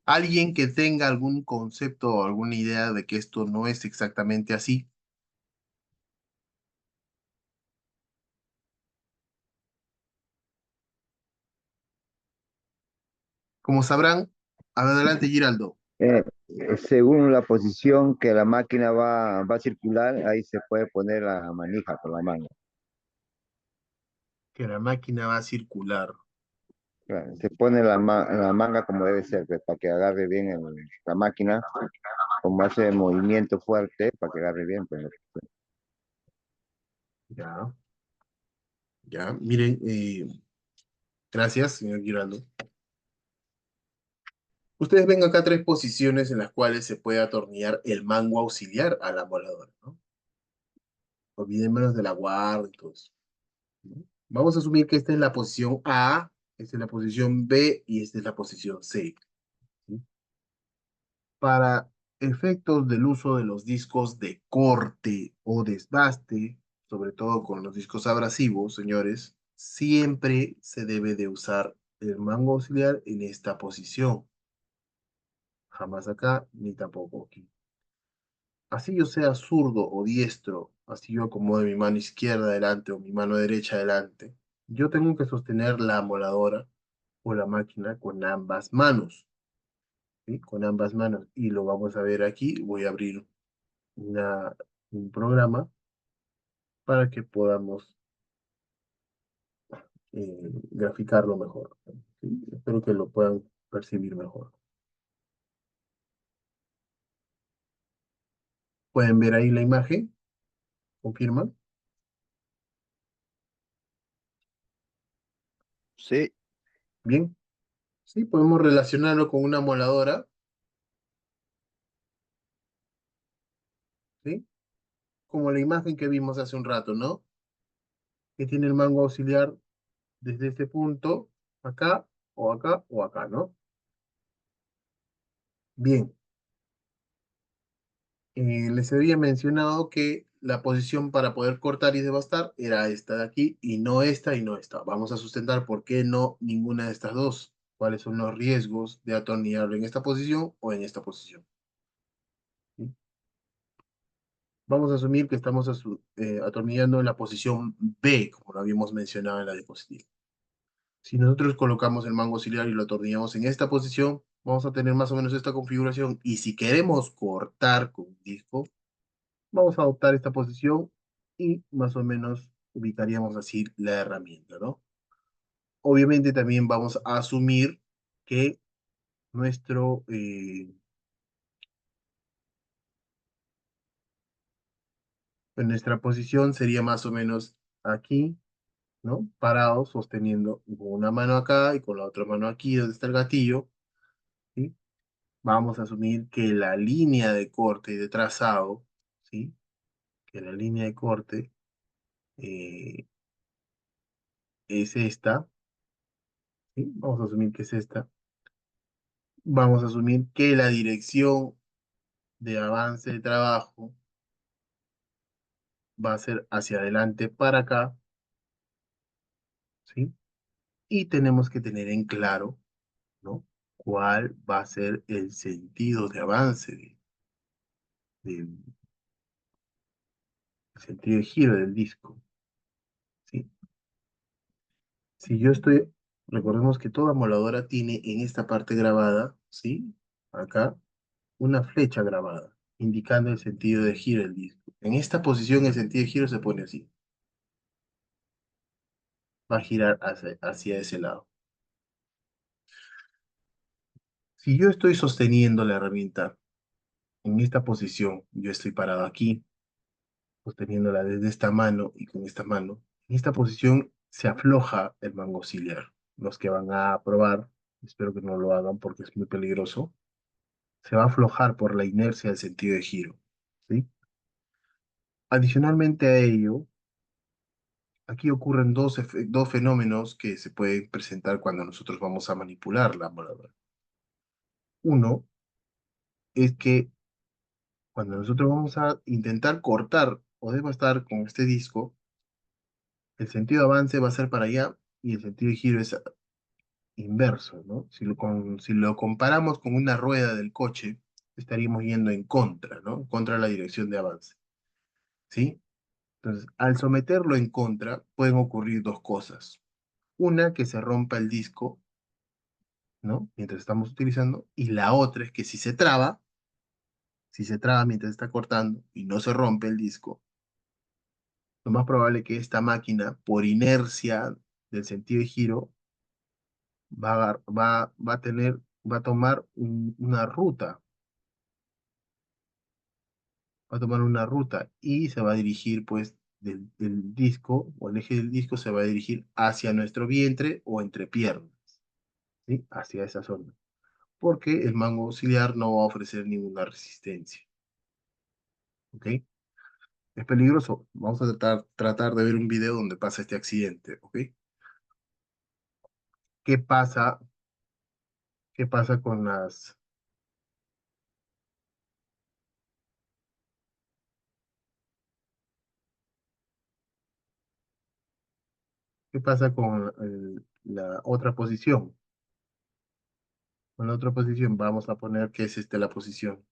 ¿Alguien que tenga algún concepto o alguna idea de que esto no es exactamente así? Como sabrán, adelante Giraldo. Según la posición que la máquina va a circular, ahí se puede poner la manija con la mano. Que la máquina va a circular. Claro, se pone la manga como debe ser, pues, para que agarre bien la máquina, como hace movimiento fuerte, para que agarre bien. Pues. Ya, ya. Miren, gracias, señor Giraldo. Ustedes ven acá tres posiciones en las cuales se puede atornillar el mango auxiliar a la moladora, ¿no? Olvidémonos de la guarda y todo eso, ¿no? Vamos a asumir que esta es la posición A, esta es la posición B y esta es la posición C, ¿sí? Para efectos del uso de los discos de corte o desbaste, sobre todo con los discos abrasivos, señores, siempre se debe de usar el mango auxiliar en esta posición. Jamás acá, ni tampoco aquí. Así yo sea zurdo o diestro, así yo acomode mi mano izquierda adelante o mi mano derecha adelante, yo tengo que sostener la moladora o la máquina con ambas manos, ¿sí? Con ambas manos. Y lo vamos a ver aquí. Voy a abrir una, un programa para que podamos graficarlo mejor, ¿sí? Espero que lo puedan percibir mejor. ¿Pueden ver ahí la imagen? ¿Confirman? Sí, Bien. Sí, podemos relacionarlo con una moladora, ¿sí? Como la imagen que vimos hace un rato, ¿no? Que tiene el mango auxiliar desde este punto, acá, o acá, o acá, ¿no? Bien, les había mencionado que la posición para poder cortar y devastar era esta de aquí, y no esta y no esta. Vamos a sustentar por qué no ninguna de estas dos. ¿Cuáles son los riesgos de atornillarlo en esta posición o en esta posición? ¿Sí? Vamos a asumir que estamos atornillando en la posición B, como lo habíamos mencionado en la diapositiva. Si nosotros colocamos el mango auxiliar y lo atornillamos en esta posición, vamos a tener más o menos esta configuración. Y si queremos cortar con un disco, vamos a adoptar esta posición y más o menos ubicaríamos así la herramienta, ¿no? Obviamente también vamos a asumir que nuestro, nuestra posición sería más o menos aquí, ¿no? Parados, sosteniendo con una mano acá y con la otra mano aquí, donde está el gatillo, ¿sí? Vamos a asumir que la línea de corte y de trazado, ¿sí? Que la línea de corte eh, es esta, ¿sí? Vamos a asumir que es esta. Vamos a asumir que la dirección de avance de trabajo va a ser hacia adelante para acá, ¿sí? Y tenemos que tener en claro, ¿no? ¿Cuál va a ser el sentido de avance, el sentido de giro del disco, ¿sí? Si yo estoy, recordemos que toda moladora tiene en esta parte grabada, ¿sí? Acá, una flecha grabada, indicando el sentido de giro del disco. En esta posición el sentido de giro se pone así. Va a girar hacia ese lado. Si yo estoy sosteniendo la herramienta en esta posición, yo estoy parado aquí, sosteniéndola desde esta mano y con esta mano, en esta posición se afloja el mango auxiliar. los que van a probar, espero que no lo hagan porque es muy peligroso, se va a aflojar por la inercia del sentido de giro, ¿sí? Adicionalmente a ello, aquí ocurren dos fenómenos que se pueden presentar cuando nosotros vamos a manipular la moladora. Uno es que cuando nosotros vamos a intentar cortar o devastar con este disco, el sentido de avance va a ser para allá y el sentido de giro es inverso, ¿no? Si lo comparamos con una rueda del coche, estaríamos yendo en contra, ¿no? En contra de la dirección de avance, ¿sí? Entonces, al someterlo en contra, pueden ocurrir dos cosas. Una, que se rompa el disco, ¿no? Mientras estamos utilizando, y la otra es que si se traba mientras está cortando y no se rompe el disco, lo más probable es que esta máquina, por inercia del sentido de giro, va a tomar una ruta, va a tomar una ruta y se va a dirigir, pues, del disco, o el eje del disco se va a dirigir hacia nuestro vientre o entrepiernas, ¿sí? Hacia esa zona, porque el mango auxiliar no va a ofrecer ninguna resistencia, ¿ok? Es peligroso. Vamos a tratar de ver un video donde pasa este accidente, ¿ok? ¿Qué pasa? ¿Qué pasa con qué pasa con la otra posición? Con la otra posición vamos a poner que es esta la posición,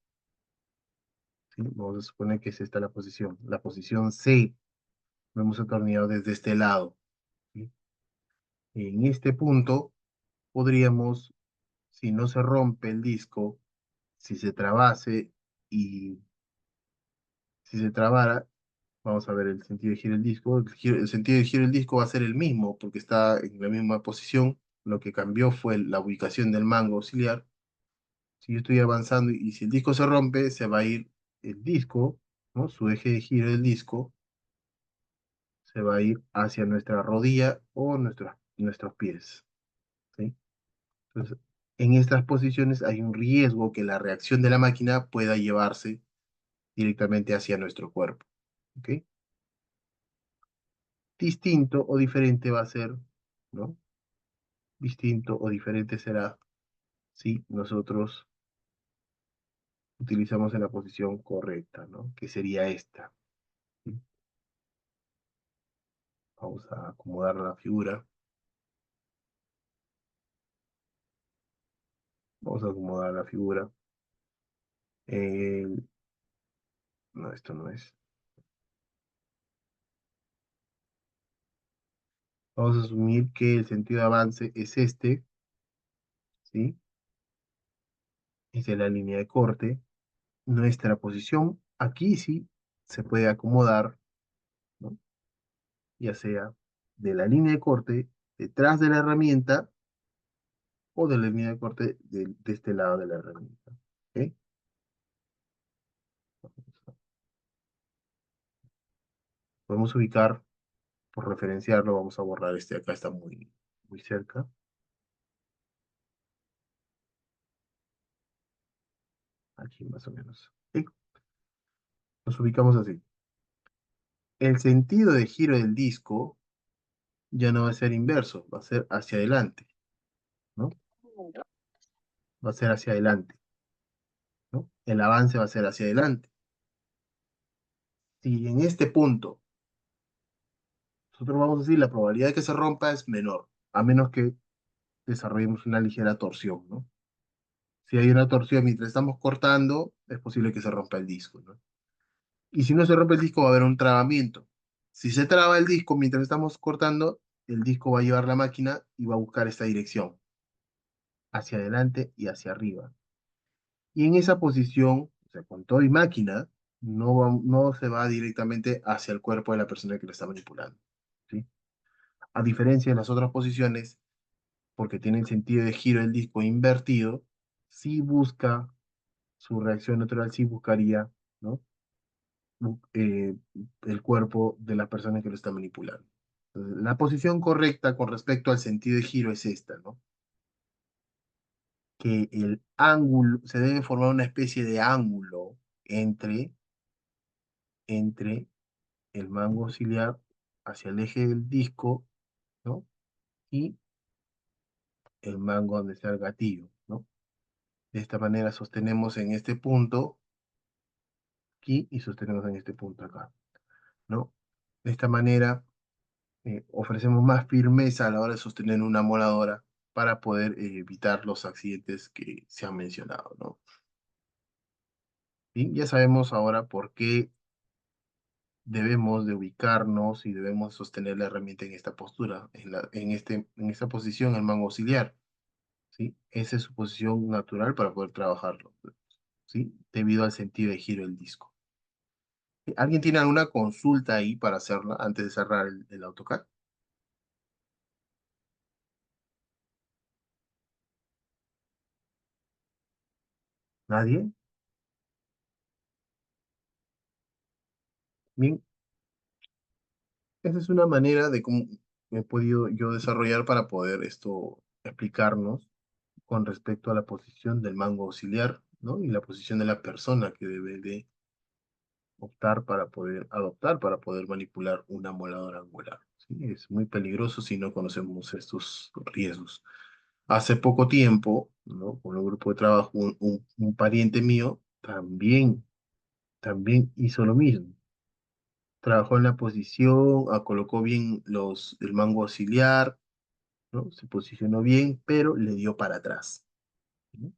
¿sí? Vamos a suponer que es esta la posición. La posición C lo hemos atornillado desde este lado, ¿sí? En este punto podríamos, si no se rompe el disco, si se trabase y si se trabara, vamos a ver el sentido de giro del disco. El sentido de giro del disco va a ser el mismo porque está en la misma posición. Lo que cambió fue la ubicación del mango auxiliar. Si yo estoy avanzando y si el disco se rompe, se va a ir el disco, ¿no? Su eje de giro del disco se va a ir hacia nuestra rodilla o nuestros pies, ¿sí? Entonces, en estas posiciones hay un riesgo que la reacción de la máquina pueda llevarse directamente hacia nuestro cuerpo, ¿ok? Distinto o diferente va a ser, ¿no? Distinto o diferente será si nosotros utilizamos en la posición correcta, ¿no? Que sería esta, ¿sí? Vamos a acomodar la figura. Vamos a acomodar la figura. El- no, esto no es. Vamos a asumir que el sentido de avance es este, ¿sí? Esa es la línea de corte. Nuestra posición aquí sí se puede acomodar, ¿no? Ya sea de la línea de corte detrás de la herramienta o de la línea de corte de este lado de la herramienta, ¿ok? Podemos ubicar, por referenciarlo, vamos a borrar este acá, está muy cerca. Aquí más o menos. ¿Ok? Nos ubicamos así. El sentido de giro del disco ya no va a ser inverso, va a ser hacia adelante, ¿no? Va a ser hacia adelante, ¿no? El avance va a ser hacia adelante. Si en este punto nosotros vamos a decir la probabilidad de que se rompa es menor, a menos que desarrollemos una ligera torsión, ¿no? Si hay una torsión mientras estamos cortando, es posible que se rompa el disco, ¿no? Y si no se rompe el disco, va a haber un trabamiento. Si se traba el disco mientras estamos cortando, el disco va a llevar la máquina y va a buscar esta dirección, hacia adelante y hacia arriba. Y en esa posición, o sea, con todo y máquina, no se va directamente hacia el cuerpo de la persona que lo está manipulando, ¿sí? A diferencia de las otras posiciones, porque tiene el sentido de giro del disco invertido, sí busca su reacción natural, sí buscaría, ¿no? Bu- eh, el cuerpo de la persona que lo está manipulando. Entonces, la posición correcta con respecto al sentido de giro es esta, ¿no? Que el ángulo, se debe formar una especie de ángulo entre el mango auxiliar hacia el eje del disco, ¿no? Y el mango donde está el gatillo, ¿no? De esta manera sostenemos en este punto aquí y sostenemos en este punto acá, ¿no? De esta manera ofrecemos más firmeza a la hora de sostener una moladora para poder evitar los accidentes que se han mencionado, ¿no? Y ya sabemos ahora por qué debemos de ubicarnos y debemos sostener la herramienta en esta postura, en esta posición, el mango auxiliar, ¿sí? Esa es su posición natural para poder trabajarlo, ¿sí? Debido al sentido de giro del disco. ¿Alguien tiene alguna consulta ahí para hacerla antes de cerrar el AutoCAD? ¿Nadie? Bien, esa es una manera de cómo me he podido yo desarrollar para poder esto explicarnos con respecto a la posición del mango auxiliar, ¿no? Y la posición de la persona que debe de adoptar para poder manipular una moladora angular, ¿sí? Es muy peligroso si no conocemos estos riesgos. Hace poco tiempo, ¿no? Con un grupo de trabajo, un pariente mío también hizo lo mismo. Trabajó en la posición, colocó bien el mango auxiliar, ¿no? Se posicionó bien, pero le dio para atrás, ¿no?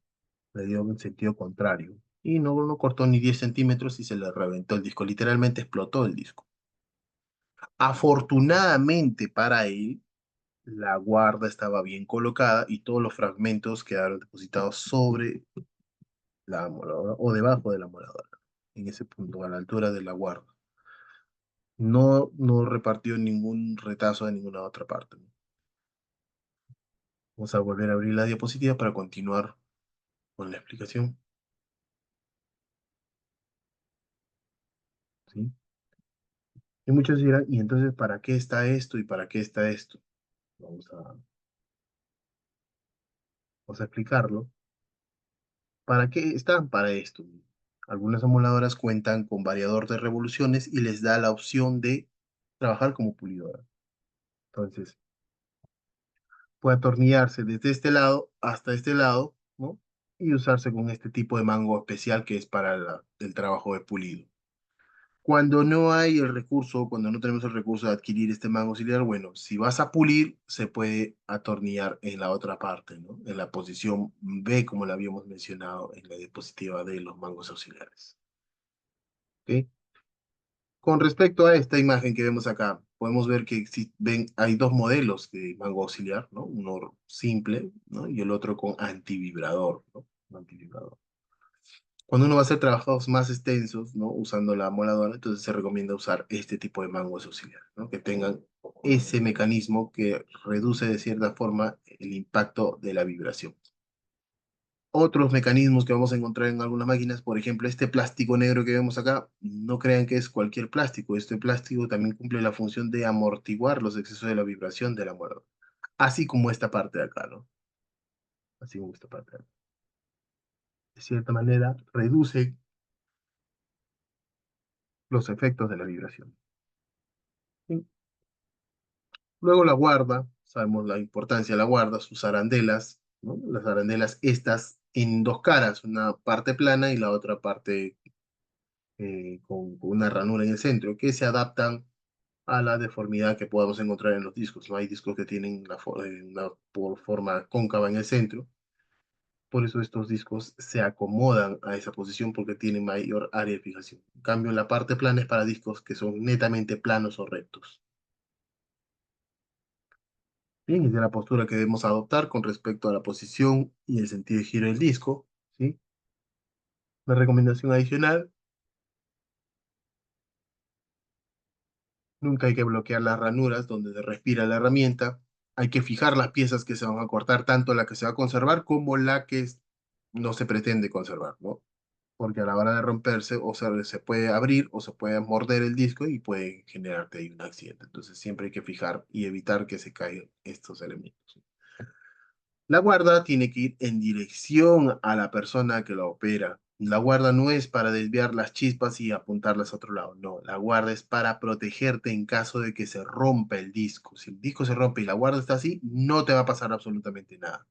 Le dio en sentido contrario. Y no cortó ni 10 centímetros y se le reventó el disco. Literalmente explotó el disco. Afortunadamente para él, la guarda estaba bien colocada y todos los fragmentos quedaron depositados sobre la moladora o debajo de la moladora, en ese punto, a la altura de la guarda. No repartió ningún retazo de ninguna otra parte, ¿no? Vamos a volver a abrir la diapositiva para continuar con la explicación, ¿sí? Y muchos dirán, ¿y entonces para qué está esto y para qué está esto? Vamos a explicarlo. ¿Para qué están? Para esto. Algunas amoladoras cuentan con variador de revoluciones y les da la opción de trabajar como pulidora. Entonces, puede atornillarse desde este lado hasta este lado, ¿no? Y usarse con este tipo de mango especial que es para el trabajo de pulido. Cuando no hay el recurso, cuando no tenemos el recurso de adquirir este mango auxiliar, bueno, si vas a pulir, se puede atornillar en la otra parte, ¿no? En la posición B, como la habíamos mencionado en la diapositiva de los mangos auxiliares. ¿Ok? Con respecto a esta imagen que vemos acá, podemos ver que hay dos modelos de mango auxiliar, ¿no? Uno simple, ¿no? Y el otro con antivibrador, ¿no? Antivibrador. Cuando uno va a hacer trabajos más extensos, ¿no? Usando la moladora, entonces se recomienda usar este tipo de mangos auxiliares, ¿no? Que tengan ese mecanismo que reduce de cierta forma el impacto de la vibración. Otros mecanismos que vamos a encontrar en algunas máquinas, por ejemplo, este plástico negro que vemos acá, no crean que es cualquier plástico. Este plástico también cumple la función de amortiguar los excesos de la vibración de la moladora. Así como esta parte de acá, ¿no? Así como esta parte de acá. De cierta manera, reduce los efectos de la vibración. ¿Sí? Luego la guarda, sabemos la importancia de la guarda, sus arandelas, ¿no? Las arandelas estas en dos caras, una parte plana y la otra parte con una ranura en el centro, que se adaptan a la deformidad que podamos encontrar en los discos, ¿no? Hay discos que tienen una forma cóncava en el centro, por eso estos discos se acomodan a esa posición porque tienen mayor área de fijación. En cambio, la parte plana es para discos que son netamente planos o rectos. Bien, y de la postura que debemos adoptar con respecto a la posición y el sentido de giro del disco, ¿sí? Una recomendación adicional: nunca hay que bloquear las ranuras donde se respira la herramienta. Hay que fijar las piezas que se van a cortar, tanto la que se va a conservar como la que no se pretende conservar, ¿no? porque a la hora de romperse o se puede abrir o se puede morder el disco y puede generarte ahí un accidente. Entonces siempre hay que fijar y evitar que se caigan estos elementos. La guarda tiene que ir en dirección a la persona que la opera. La guarda no es para desviar las chispas y apuntarlas a otro lado. No, la guarda es para protegerte en caso de que se rompa el disco. Si el disco se rompe y la guarda está así, no te va a pasar absolutamente nada.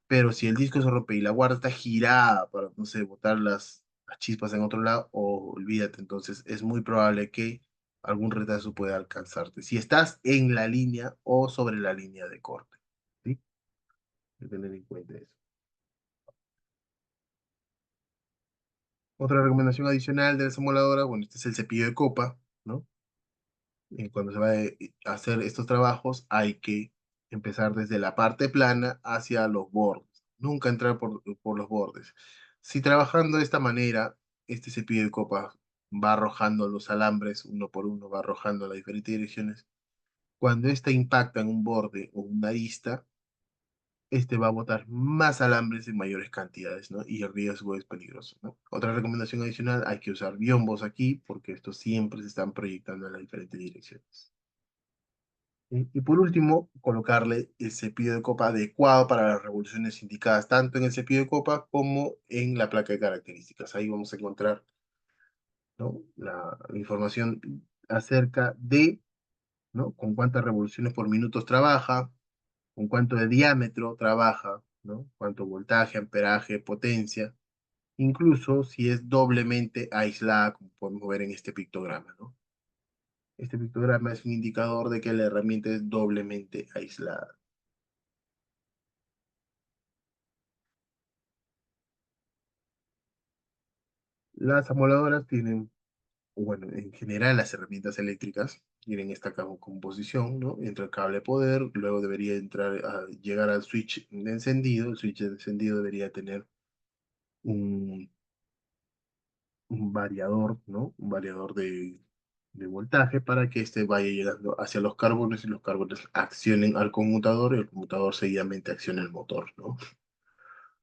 Pero si el disco se rompe y la guarda está girada para, no sé, botar las chispas en otro lado, olvídate. Entonces es muy probable que algún retraso pueda alcanzarte. Si estás en la línea o sobre la línea de corte. ¿Sí? Hay que tener en cuenta eso. Otra recomendación adicional de las emuladoras, bueno, este es el cepillo de copa, ¿no? Cuando se va a hacer estos trabajos hay que empezar desde la parte plana hacia los bordes, nunca entrar por los bordes. Si trabajando de esta manera, este cepillo de copa va arrojando los alambres uno por uno, va arrojando las diferentes direcciones, cuando ésta impacta en un borde o una arista, este va a botar más alambres en mayores cantidades, ¿no? Y el riesgo es peligroso, ¿no? Otra recomendación adicional, hay que usar biombos aquí porque estos siempre se están proyectando en las diferentes direcciones. ¿Sí? Y por último, colocarle el cepillo de copa adecuado para las revoluciones indicadas, tanto en el cepillo de copa como en la placa de características. Ahí vamos a encontrar, ¿no? La información acerca de, ¿no? Con cuántas revoluciones por minuto trabaja, con cuánto de diámetro trabaja, ¿no? Cuánto voltaje, amperaje, potencia, incluso si es doblemente aislada, como podemos ver en este pictograma, ¿no? Este pictograma es un indicador de que la herramienta es doblemente aislada. Las amoladoras tienen, bueno, en general las herramientas eléctricas tienen esta composición, ¿no? Entra el cable de poder, luego debería llegar al switch de encendido, el switch de encendido debería tener un variador, ¿no? Un variador de voltaje para que este vaya llegando hacia los carbones y los carbones accionen al conmutador y el conmutador seguidamente acciona el motor, ¿no?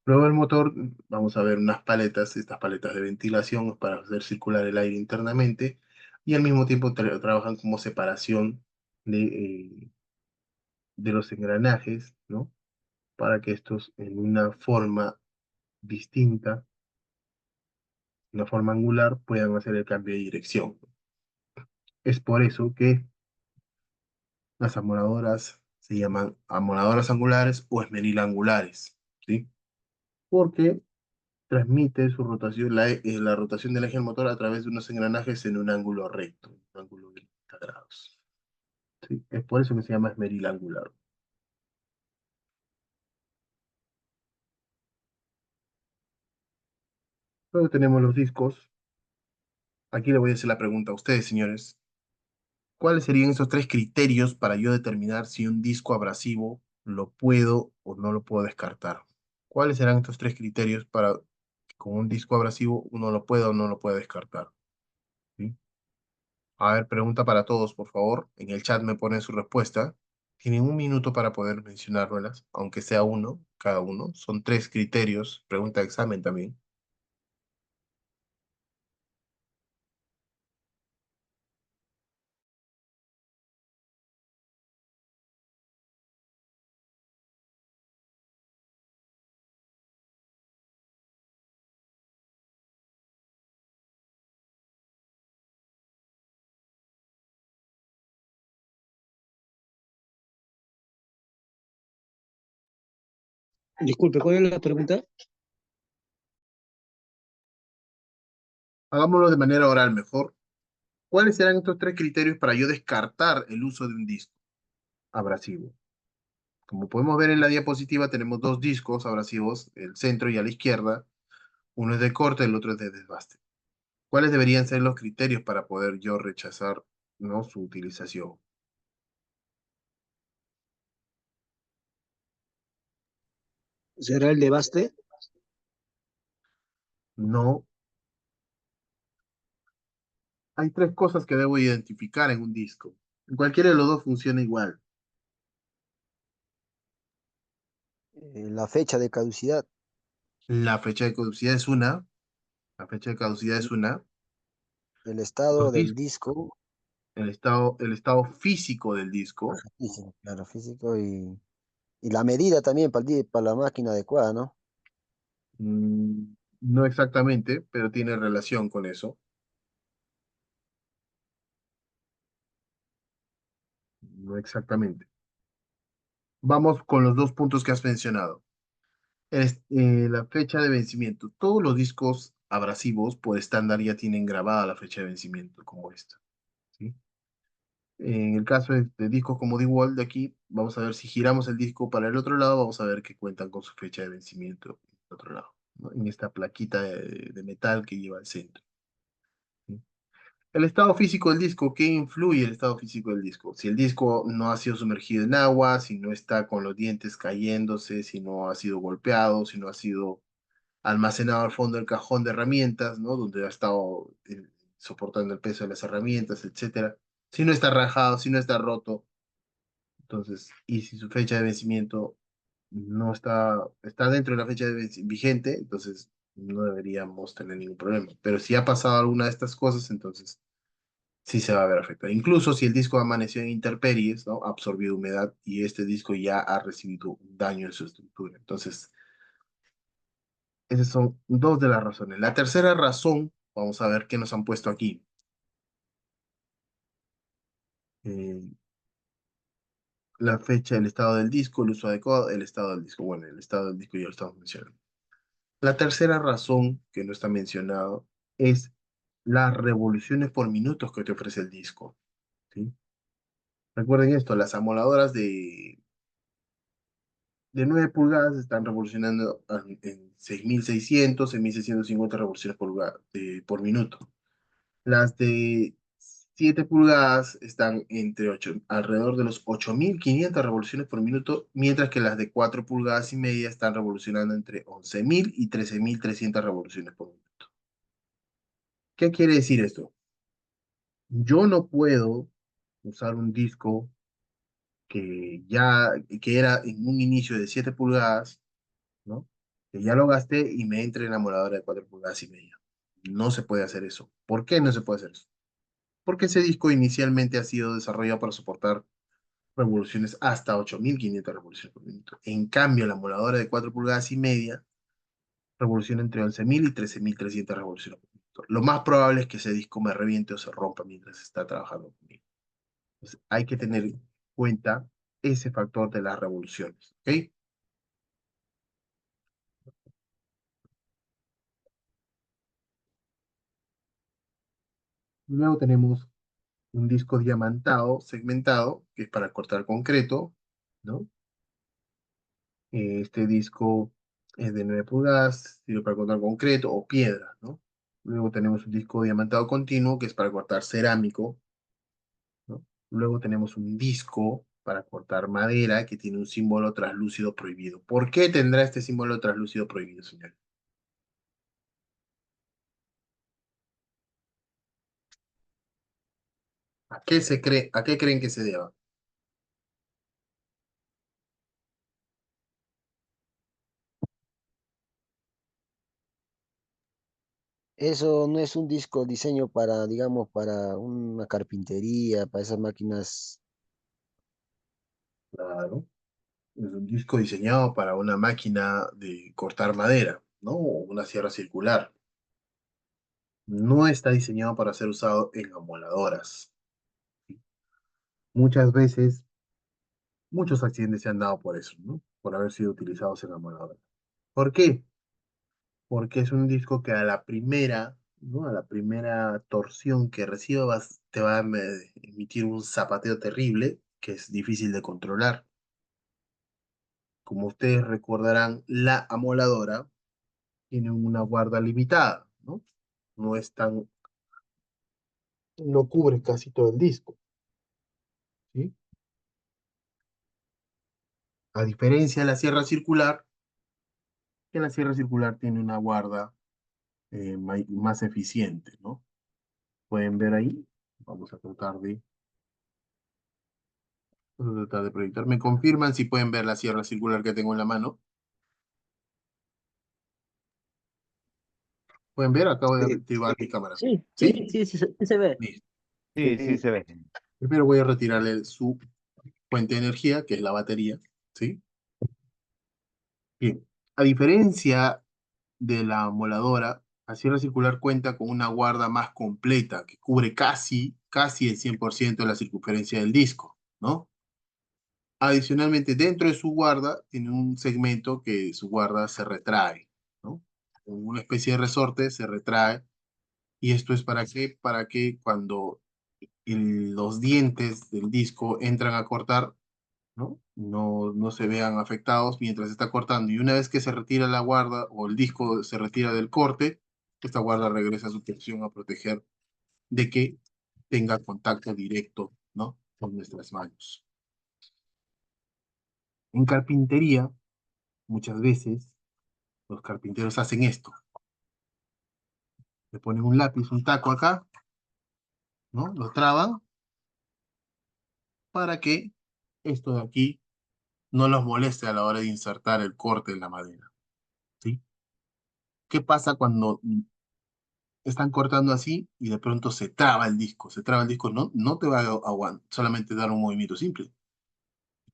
Luego el motor, vamos a ver unas paletas, estas paletas de ventilación para hacer circular el aire internamente y al mismo tiempo trabajan como separación de los engranajes, ¿no? Para que estos en una forma distinta, una forma angular, puedan hacer el cambio de dirección. Es por eso que las amoladoras se llaman amoladoras angulares o esmerilangulares, ¿sí? Porque transmite su rotación, la rotación del eje del motor a través de unos engranajes en un ángulo recto, un ángulo de 90 grados. ¿Sí? Es por eso que se llama esmerilangular. Luego tenemos los discos. Aquí le voy a hacer la pregunta a ustedes, señores. ¿Cuáles serían esos tres criterios para yo determinar si un disco abrasivo lo puedo o no lo puedo descartar? ¿Cuáles serán estos tres criterios para que con un disco abrasivo uno lo pueda o no lo pueda descartar? ¿Sí? A ver, pregunta para todos, por favor. En el chat me ponen su respuesta. Tienen un minuto para poder mencionármelas, aunque sea uno, cada uno. Son tres criterios. Pregunta de examen también. Disculpe, ¿cuál es la pregunta? Hagámoslo de manera oral mejor. ¿Cuáles serán estos tres criterios para yo descartar el uso de un disco abrasivo? Como podemos ver en la diapositiva, tenemos dos discos abrasivos, el centro y a la izquierda. Uno es de corte, el otro es de desbaste. ¿Cuáles deberían ser los criterios para poder yo rechazar, ¿no? Su utilización? ¿Será el de Baste? No. Hay tres cosas que debo identificar en un disco. En cualquiera de los dos funciona igual. La fecha de caducidad. La fecha de caducidad es una. La fecha de caducidad es una. El Los estado del discos, disco, el estado físico del disco. físico, claro, físico y la medida también para la máquina adecuada, ¿no? No exactamente, pero tiene relación con eso. No exactamente. Vamos con los dos puntos que has mencionado. La fecha de vencimiento. Todos los discos abrasivos por estándar ya tienen grabada la fecha de vencimiento, como esta. ¿Sí? En el caso de discos como D-Wall de aquí, vamos a ver si giramos el disco para el otro lado, vamos a ver que cuentan con su fecha de vencimiento en el otro lado, ¿no? En esta plaquita de metal que lleva al centro. ¿Sí? El estado físico del disco, ¿qué influye el estado físico del disco? Si el disco no ha sido sumergido en agua, si no está con los dientes cayéndose, si no ha sido golpeado, si no ha sido almacenado al fondo del cajón de herramientas, ¿no? Donde ha estado soportando el peso de las herramientas, etcétera. Si no está rajado, si no está roto, entonces, y si su fecha de vencimiento no está dentro de la fecha de vigente, entonces no deberíamos tener ningún problema. Pero si ha pasado alguna de estas cosas, entonces sí se va a ver afectado. Incluso si el disco amaneció en intemperies, ¿no? Ha absorbido humedad y este disco ya ha recibido un daño en su estructura. Entonces, esas son dos de las razones. La tercera razón, vamos a ver qué nos han puesto aquí. Eh, la fecha, el estado del disco, el uso adecuado, el estado del disco. Bueno, el estado del disco ya lo estamos mencionando. La tercera razón, que no está mencionado, es las revoluciones por minutos que te ofrece el disco. ¿Sí? Recuerden esto, las amoladoras de 9 pulgadas están revolucionando en 6.600, 6.650 revoluciones por minuto. Las de 7 pulgadas están alrededor de los 8.500 revoluciones por minuto, mientras que las de 4 pulgadas y media están revolucionando entre 11.000 y 13.300 revoluciones por minuto. ¿Qué quiere decir esto? Yo no puedo usar un disco que era en un inicio de 7 pulgadas, ¿no? Que ya lo gasté y me entre en la emuladora de 4 pulgadas y media. No se puede hacer eso. ¿Por qué no se puede hacer eso? Porque ese disco inicialmente ha sido desarrollado para soportar revoluciones hasta 8.500 revoluciones por minuto. En cambio, la emuladora de 4 pulgadas y media revoluciona entre 11.000 y 13.300 revoluciones por minuto. Lo más probable es que ese disco me reviente o se rompa mientras está trabajando conmigo. Entonces, hay que tener en cuenta ese factor de las revoluciones. ¿Ok? Luego tenemos un disco diamantado, segmentado, que es para cortar concreto, ¿no? Este disco es de 9 pulgadas, sirve para cortar concreto o piedra, ¿no? Luego tenemos un disco diamantado continuo, que es para cortar cerámico, ¿no? Luego tenemos un disco para cortar madera, que tiene un símbolo translúcido prohibido. ¿Por qué tendrá este símbolo translúcido prohibido, señor? ¿A qué creen que se deba? Eso no es un disco diseño para, digamos, para una carpintería, para esas máquinas. Claro, es un disco diseñado para una máquina de cortar madera, ¿no? O una sierra circular. No está diseñado para ser usado en amoladoras. Muchas veces, muchos accidentes se han dado por eso, ¿no? Por haber sido utilizados en amoladoras. ¿Por qué? Porque es un disco que a la primera, ¿no? A la primera torsión que recibas, te va a emitir un zapateo terrible que es difícil de controlar. Como ustedes recordarán, la amoladora tiene una guarda limitada, ¿no? No es tan, no cubre casi todo el disco, ¿sí? A diferencia de la sierra circular, que la sierra circular tiene una guarda más eficiente, ¿no? Pueden ver ahí, vamos a tratar de proyectar. ¿Me confirman si pueden ver la sierra circular que tengo en la mano? ¿Pueden ver? Acabo de Sí, activar mi cámara. Sí, sí, ¿Sí? sí, sí, sí se ve. Listo. Sí, sí sí, se ve. Primero voy a retirarle su fuente de energía, que es la batería. ¿Sí? Bien. A diferencia de la moladora, la sierra circular cuenta con una guarda más completa que cubre casi el 100% de la circunferencia del disco, ¿no? Adicionalmente, dentro de su guarda tiene un segmento que su guarda se retrae, ¿no? Con una especie de resorte se retrae. ¿Y esto es para qué? Para que cuando los dientes del disco entran a cortar, ¿no? No se vean afectados mientras está cortando. Y una vez que se retira la guarda o el disco se retira del corte, esta guarda regresa a su posición a proteger de que tenga contacto directo, ¿no? Con nuestras manos. En carpintería, muchas veces, los carpinteros hacen esto. Le ponen un lápiz, un taco acá, ¿no? Lo traban para que esto de aquí no los moleste a la hora de insertar el corte en la madera, ¿sí? ¿Qué pasa cuando están cortando así y de pronto se traba el disco? Se traba el disco, no te va a aguantar, solamente dar un movimiento simple.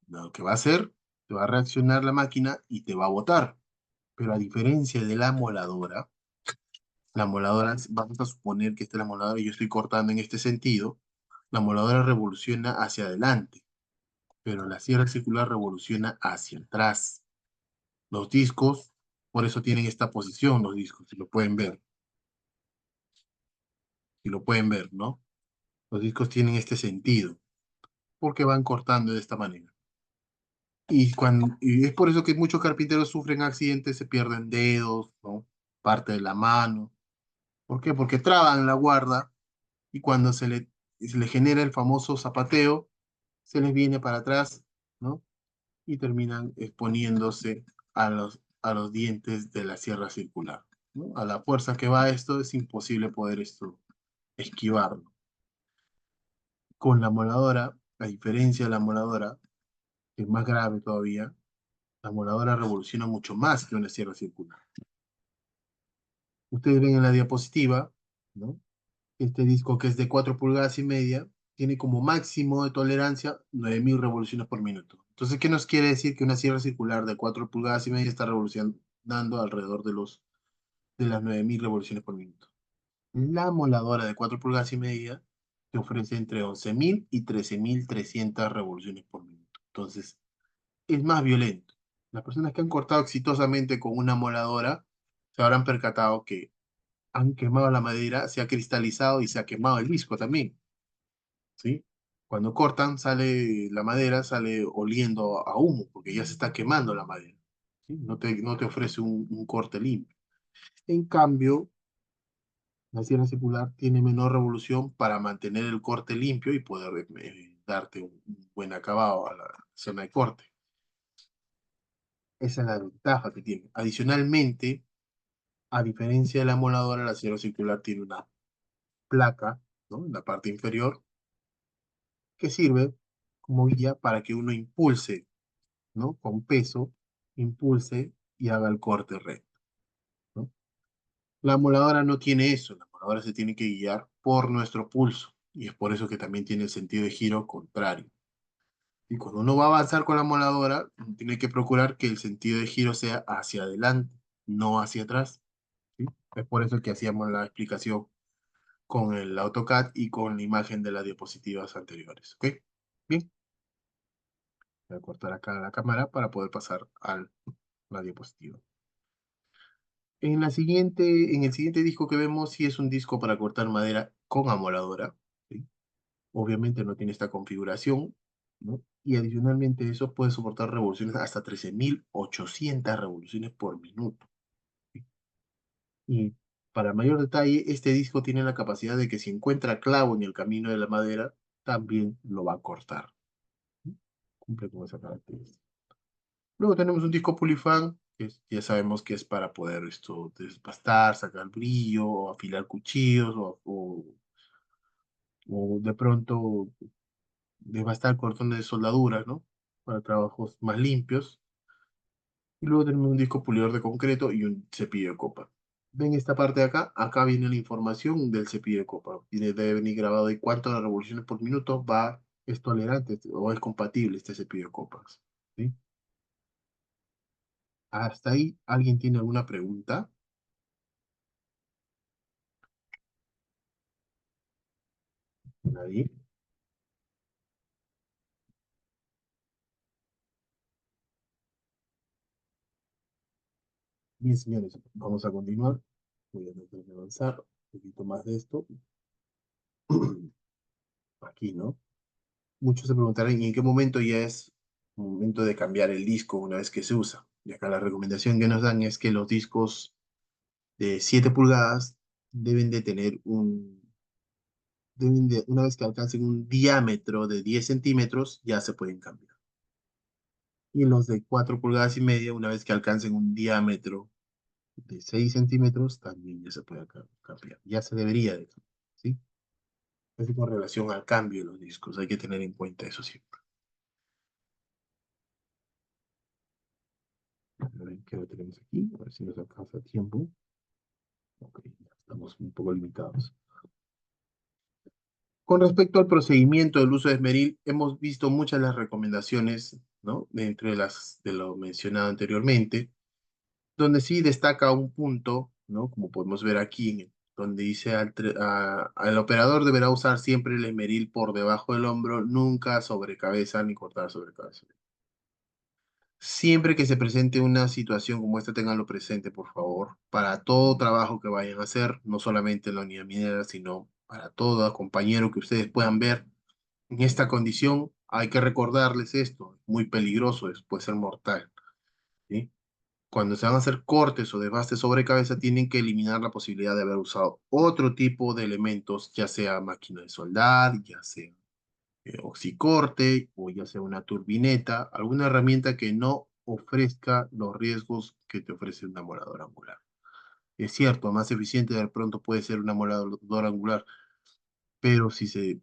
Lo que va a hacer, te va a reaccionar la máquina y te va a botar. Pero a diferencia de la moladora, vamos a suponer que esta es la moladora y yo estoy cortando en este sentido, la moladora revoluciona hacia adelante, pero la sierra circular revoluciona hacia atrás. Los discos, por eso tienen esta posición, los discos, si lo pueden ver, ¿no? Los discos tienen este sentido, porque van cortando de esta manera. Y es por eso que muchos carpinteros sufren accidentes, se pierden dedos, ¿no? Parte de la mano. ¿Por qué? Porque traban la guarda y cuando se le genera el famoso zapateo, se les viene para atrás, ¿no? Y terminan exponiéndose a los dientes de la sierra circular, ¿no? A la fuerza que va esto, es imposible poder esquivarlo. Con la moladora, a diferencia de la moladora, que es más grave todavía, la moladora revoluciona mucho más que una sierra circular. Ustedes ven en la diapositiva, ¿no? Este disco, que es de 4,5 pulgadas, tiene como máximo de tolerancia 9.000 revoluciones por minuto. Entonces, ¿qué nos quiere decir? Que una sierra circular de 4,5 pulgadas está revolucionando alrededor de las 9.000 revoluciones por minuto. La moladora de 4,5 pulgadas te ofrece entre 11.000 y 13.300 revoluciones por minuto. Entonces, es más violento. Las personas que han cortado exitosamente con una moladora se habrán percatado que han quemado la madera, se ha cristalizado y se ha quemado el disco también, ¿sí? Cuando cortan, la madera sale oliendo a humo, porque ya se está quemando la madera, ¿sí? No te ofrece un corte limpio. En cambio, la sierra circular tiene menor revolución para mantener el corte limpio y poder darte un buen acabado a la zona de corte. Esa es la ventaja que tiene. Adicionalmente, a diferencia de la moladora, la sierra circular tiene una placa, ¿no? En la parte inferior, que sirve como guía para que uno impulse, ¿no? Con peso, impulse y haga el corte recto, ¿no? La moladora no tiene eso, la moladora se tiene que guiar por nuestro pulso, y es por eso que también tiene el sentido de giro contrario. Y cuando uno va a avanzar con la moladora, tiene que procurar que el sentido de giro sea hacia adelante, no hacia atrás, ¿sí? Es por eso que hacíamos la explicación con el AutoCAD y con la imagen de las diapositivas anteriores, ¿ok? Bien, voy a cortar acá la cámara para poder pasar a la diapositiva. En el siguiente disco que vemos, sí es un disco para cortar madera con amoladora, ¿sí? Obviamente no tiene esta configuración, ¿no? Y adicionalmente eso puede soportar revoluciones hasta 13.800 revoluciones por minuto, ¿sí? Y para mayor detalle, este disco tiene la capacidad de que si encuentra clavo en el camino de la madera, también lo va a cortar, ¿sí? Cumple con esa característica. Luego tenemos un disco Polyfan, que ya sabemos que es para poder despastar, sacar brillo, o afilar cuchillos, o de pronto devastar cordones de soldaduras, ¿no? Para trabajos más limpios. Y luego tenemos un disco pulidor de concreto y un cepillo de copa. ¿Ven esta parte de acá? Acá viene la información del cepillo de copa. Debe venir grabado de cuántas revoluciones por minuto es tolerante o es compatible este cepillo de copas. ¿Sí? Hasta ahí, ¿alguien tiene alguna pregunta? Nadie. Bien, señores, vamos a continuar. Voy a tratar de avanzar un poquito más de esto. Aquí, ¿no? Muchos se preguntarán, ¿y en qué momento ya es momento de cambiar el disco una vez que se usa? Y acá la recomendación que nos dan es que los discos de 7 pulgadas deben de tener una vez que alcancen un diámetro de 10 centímetros, ya se pueden cambiar. Y los de 4 pulgadas y media, una vez que alcancen un diámetro de 6 centímetros, también ya se puede cambiar. Ya se debería de cambiar, ¿sí? Es con relación al cambio de los discos, hay que tener en cuenta eso siempre. A ver qué lo tenemos aquí, a ver si nos alcanza tiempo. Ok, ya estamos un poco limitados. Con respecto al procedimiento del uso de esmeril, hemos visto muchas de las recomendaciones, ¿no? Entre las de lo mencionado anteriormente, donde sí destaca un punto, ¿no? Como podemos ver aquí, donde dice al operador deberá usar siempre el esmeril por debajo del hombro, nunca sobre cabeza ni cortar sobre cabeza. Siempre que se presente una situación como esta, ténganlo presente, por favor, para todo trabajo que vayan a hacer, no solamente en la unidad minera, sino para todo compañero que ustedes puedan ver en esta condición. Hay que recordarles esto, muy peligroso, puede ser mortal, ¿sí? Cuando se van a hacer cortes o desbastes sobre cabeza, tienen que eliminar la posibilidad de haber usado otro tipo de elementos, ya sea máquina de soldar, ya sea oxicorte o ya sea una turbineta, alguna herramienta que no ofrezca los riesgos que te ofrece una moladora angular. Es cierto, más eficiente de pronto puede ser una moladora angular, pero si se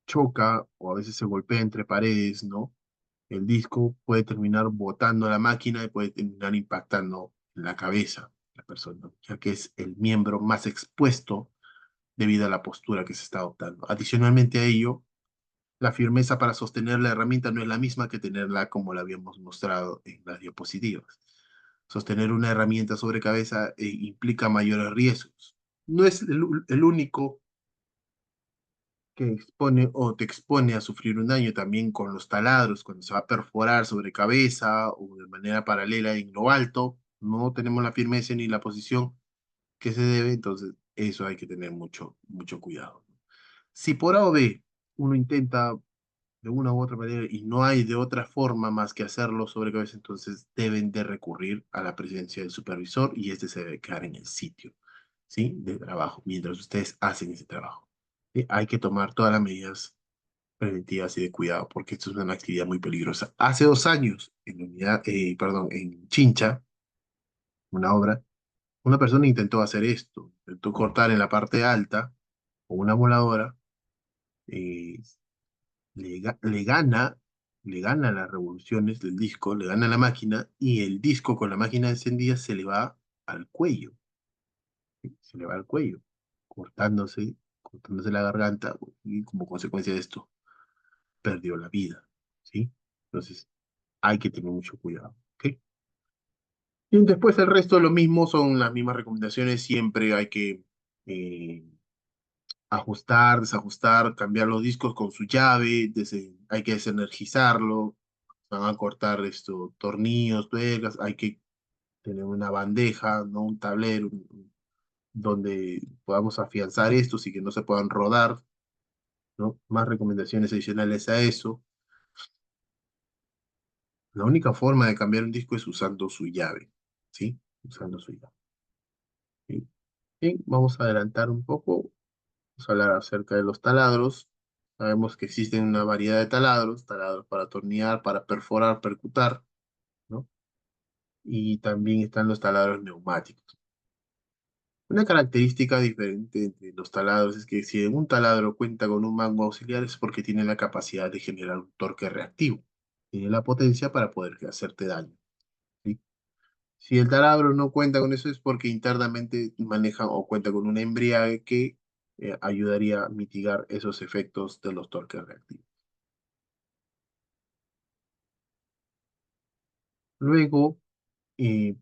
choca o a veces se golpea entre paredes, ¿no? El disco puede terminar botando la máquina y puede terminar impactando en la cabeza de la persona, ya que es el miembro más expuesto debido a la postura que se está adoptando. Adicionalmente a ello, la firmeza para sostener la herramienta no es la misma que tenerla como la habíamos mostrado en las diapositivas. Sostener una herramienta sobre cabeza implica mayores riesgos. No es el único que expone o te expone a sufrir un daño también con los taladros, cuando se va a perforar sobre cabeza o de manera paralela en lo alto, no tenemos la firmeza ni la posición que se debe, entonces eso hay que tener mucho, mucho cuidado. Si por A o B uno intenta de una u otra manera y no hay de otra forma más que hacerlo sobre cabeza, entonces deben de recurrir a la presencia del supervisor y este se debe quedar en el sitio, ¿sí? De trabajo, mientras ustedes hacen ese trabajo. ¿Sí? Hay que tomar todas las medidas preventivas y de cuidado, porque esto es una actividad muy peligrosa. Hace 2 años, perdón, en Chincha, una obra, una persona intentó hacer esto, intentó cortar en la parte alta con una voladora, eh, le gana, le gana las revoluciones del disco, le gana la máquina y el disco con la máquina encendida se le va al cuello, ¿sí? Se le va al cuello, cortándose la garganta y como consecuencia de esto perdió la vida, ¿sí? Entonces hay que tener mucho cuidado, ¿ok? Y después el resto de lo mismo son las mismas recomendaciones, siempre hay que eh, ajustar, desajustar, cambiar los discos con su llave, hay que desenergizarlo, van a cortar tornillos, tuercas, hay que tener una bandeja, ¿no? Un tablero donde podamos afianzar estos y que no se puedan rodar, ¿no? Más recomendaciones adicionales a eso. La única forma de cambiar un disco es usando su llave, ¿sí? Usando su llave. ¿Sí? Bien, vamos a adelantar un poco, vamos a hablar acerca de los taladros. Sabemos que existen una variedad de taladros, taladros para atornillar, para perforar, percutar, ¿no? Y también están los taladros neumáticos. Una característica diferente entre los taladros es que si un taladro cuenta con un mango auxiliar es porque tiene la capacidad de generar un torque reactivo. Tiene la potencia para poder hacerte daño, ¿sí? Si el taladro no cuenta con eso es porque internamente maneja o cuenta con un embriague que ayudaría a mitigar esos efectos de los torques reactivos. Luego, eh,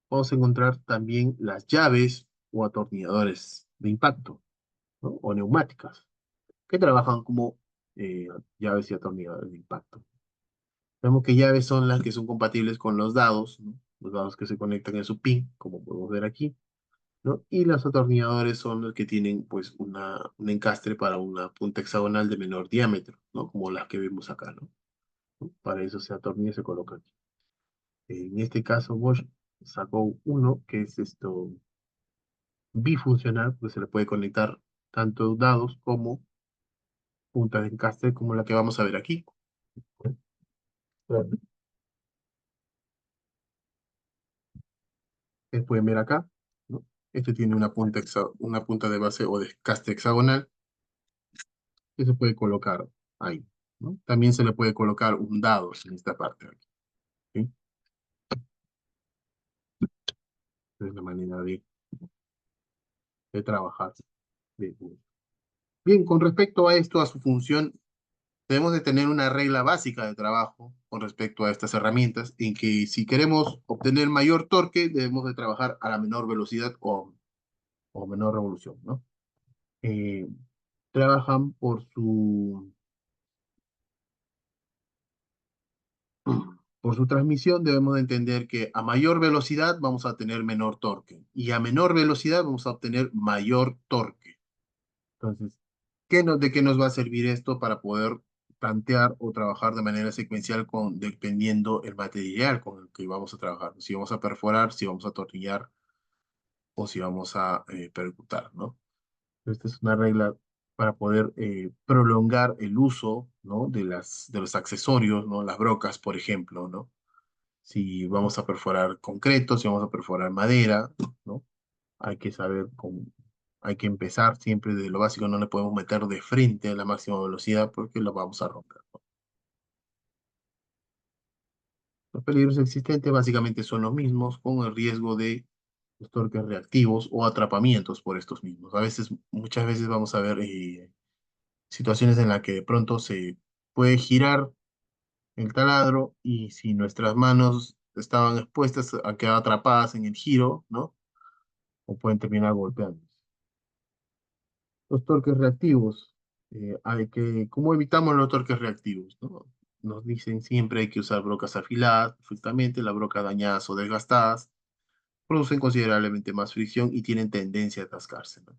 vamos a encontrar también las llaves o atornilladores de impacto, ¿no? O neumáticas, que trabajan como eh, llaves y atornilladores de impacto. Vemos que llaves son las que son compatibles con los dados, ¿no? Los dados que se conectan en su pin, como podemos ver aquí, ¿no? Y los atornilladores son los que tienen pues un encastre para una punta hexagonal de menor diámetro, ¿no? Como las que vemos acá, ¿no? Para eso se atornilla y se coloca aquí. En este caso Bosch sacó uno que es esto bifuncional, pues se le puede conectar tanto dados como puntas de encastre como la que vamos a ver aquí. Ustedes pueden ver acá, ¿no? Este tiene una punta de base o de encastre hexagonal que se puede colocar ahí, ¿no? También se le puede colocar un dado en esta parte aquí, ¿sí? Es la manera de trabajar. Bien, bien, con respecto a esto, a su función, debemos de tener una regla básica de trabajo con respecto a estas herramientas, en que si queremos obtener mayor torque, debemos de trabajar a la menor velocidad o menor revolución, ¿no? Eh, trabajan por su transmisión, debemos de entender que a mayor velocidad vamos a tener menor torque y a menor velocidad vamos a obtener mayor torque. Entonces, ¿de qué nos va a servir esto para poder plantear o trabajar de manera secuencial dependiendo el material con el que vamos a trabajar? Si vamos a perforar, si vamos a atornillar o si vamos a percutar, ¿no? Esta es una regla para poder prolongar el uso, ¿no? de los accesorios, ¿no? Las brocas, por ejemplo, ¿no? Si vamos a perforar concreto, si vamos a perforar madera, ¿no? Hay que saber hay que empezar siempre desde lo básico, no le podemos meter de frente a la máxima velocidad porque lo vamos a romper, ¿no? Los peligros existentes básicamente son los mismos, con el riesgo de los torques reactivos o atrapamientos por estos mismos. Muchas veces vamos a ver situaciones en las que de pronto se puede girar el taladro y si nuestras manos estaban expuestas a quedar atrapadas en el giro, ¿no? O pueden terminar golpeando. Los torques reactivos. ¿Cómo evitamos los torques reactivos, ¿no? Nos dicen siempre hay que usar brocas afiladas, perfectamente, las brocas dañadas o desgastadas producen considerablemente más fricción y tienen tendencia a atascarse, ¿no?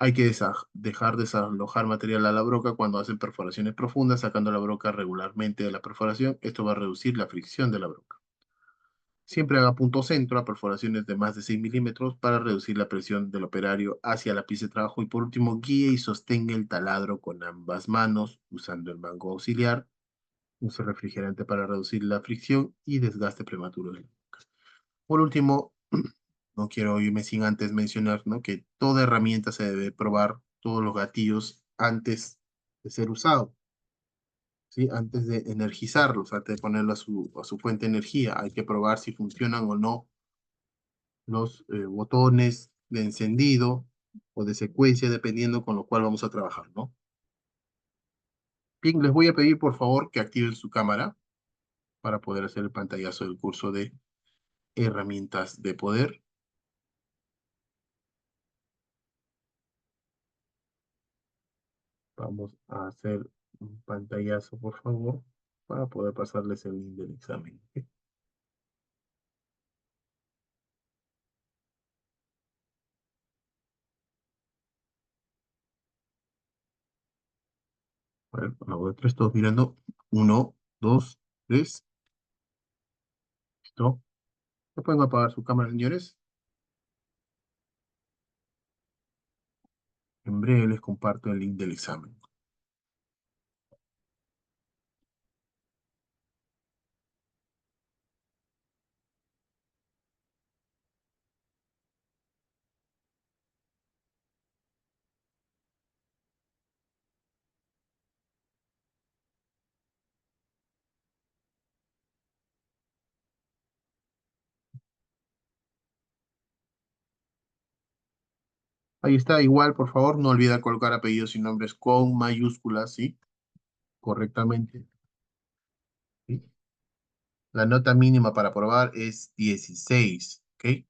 Hay que dejar desalojar material a la broca cuando hacen perforaciones profundas, sacando la broca regularmente de la perforación. Esto va a reducir la fricción de la broca. Siempre haga punto centro a perforaciones de más de 6 milímetros para reducir la presión del operario hacia la pieza de trabajo. Y por último, guíe y sostenga el taladro con ambas manos usando el mango auxiliar. Use refrigerante para reducir la fricción y desgaste prematuro de la broca. Por último, no quiero irme sin antes mencionar, ¿no? Que toda herramienta se debe probar, todos los gatillos antes de ser usado, ¿sí? Antes de energizarlos, antes de ponerlo a su fuente de energía. Hay que probar si funcionan o no los botones de encendido o de secuencia, dependiendo con lo cual vamos a trabajar, ¿no? Bien, les voy a pedir por favor que activen su cámara para poder hacer el pantallazo del curso de herramientas de poder. Vamos a hacer un pantallazo, por favor, para poder pasarles el link del examen. ¿Ok? A ver, a la de tres, todos mirando. Uno, dos, tres. ¿Listo? ¿Se pueden apagar su cámara, señores? En breve les comparto el link del examen. Ahí está, igual, por favor, no olvida colocar apellidos y nombres con mayúsculas, ¿sí? Correctamente. ¿Sí? La nota mínima para aprobar es 16, ¿ok?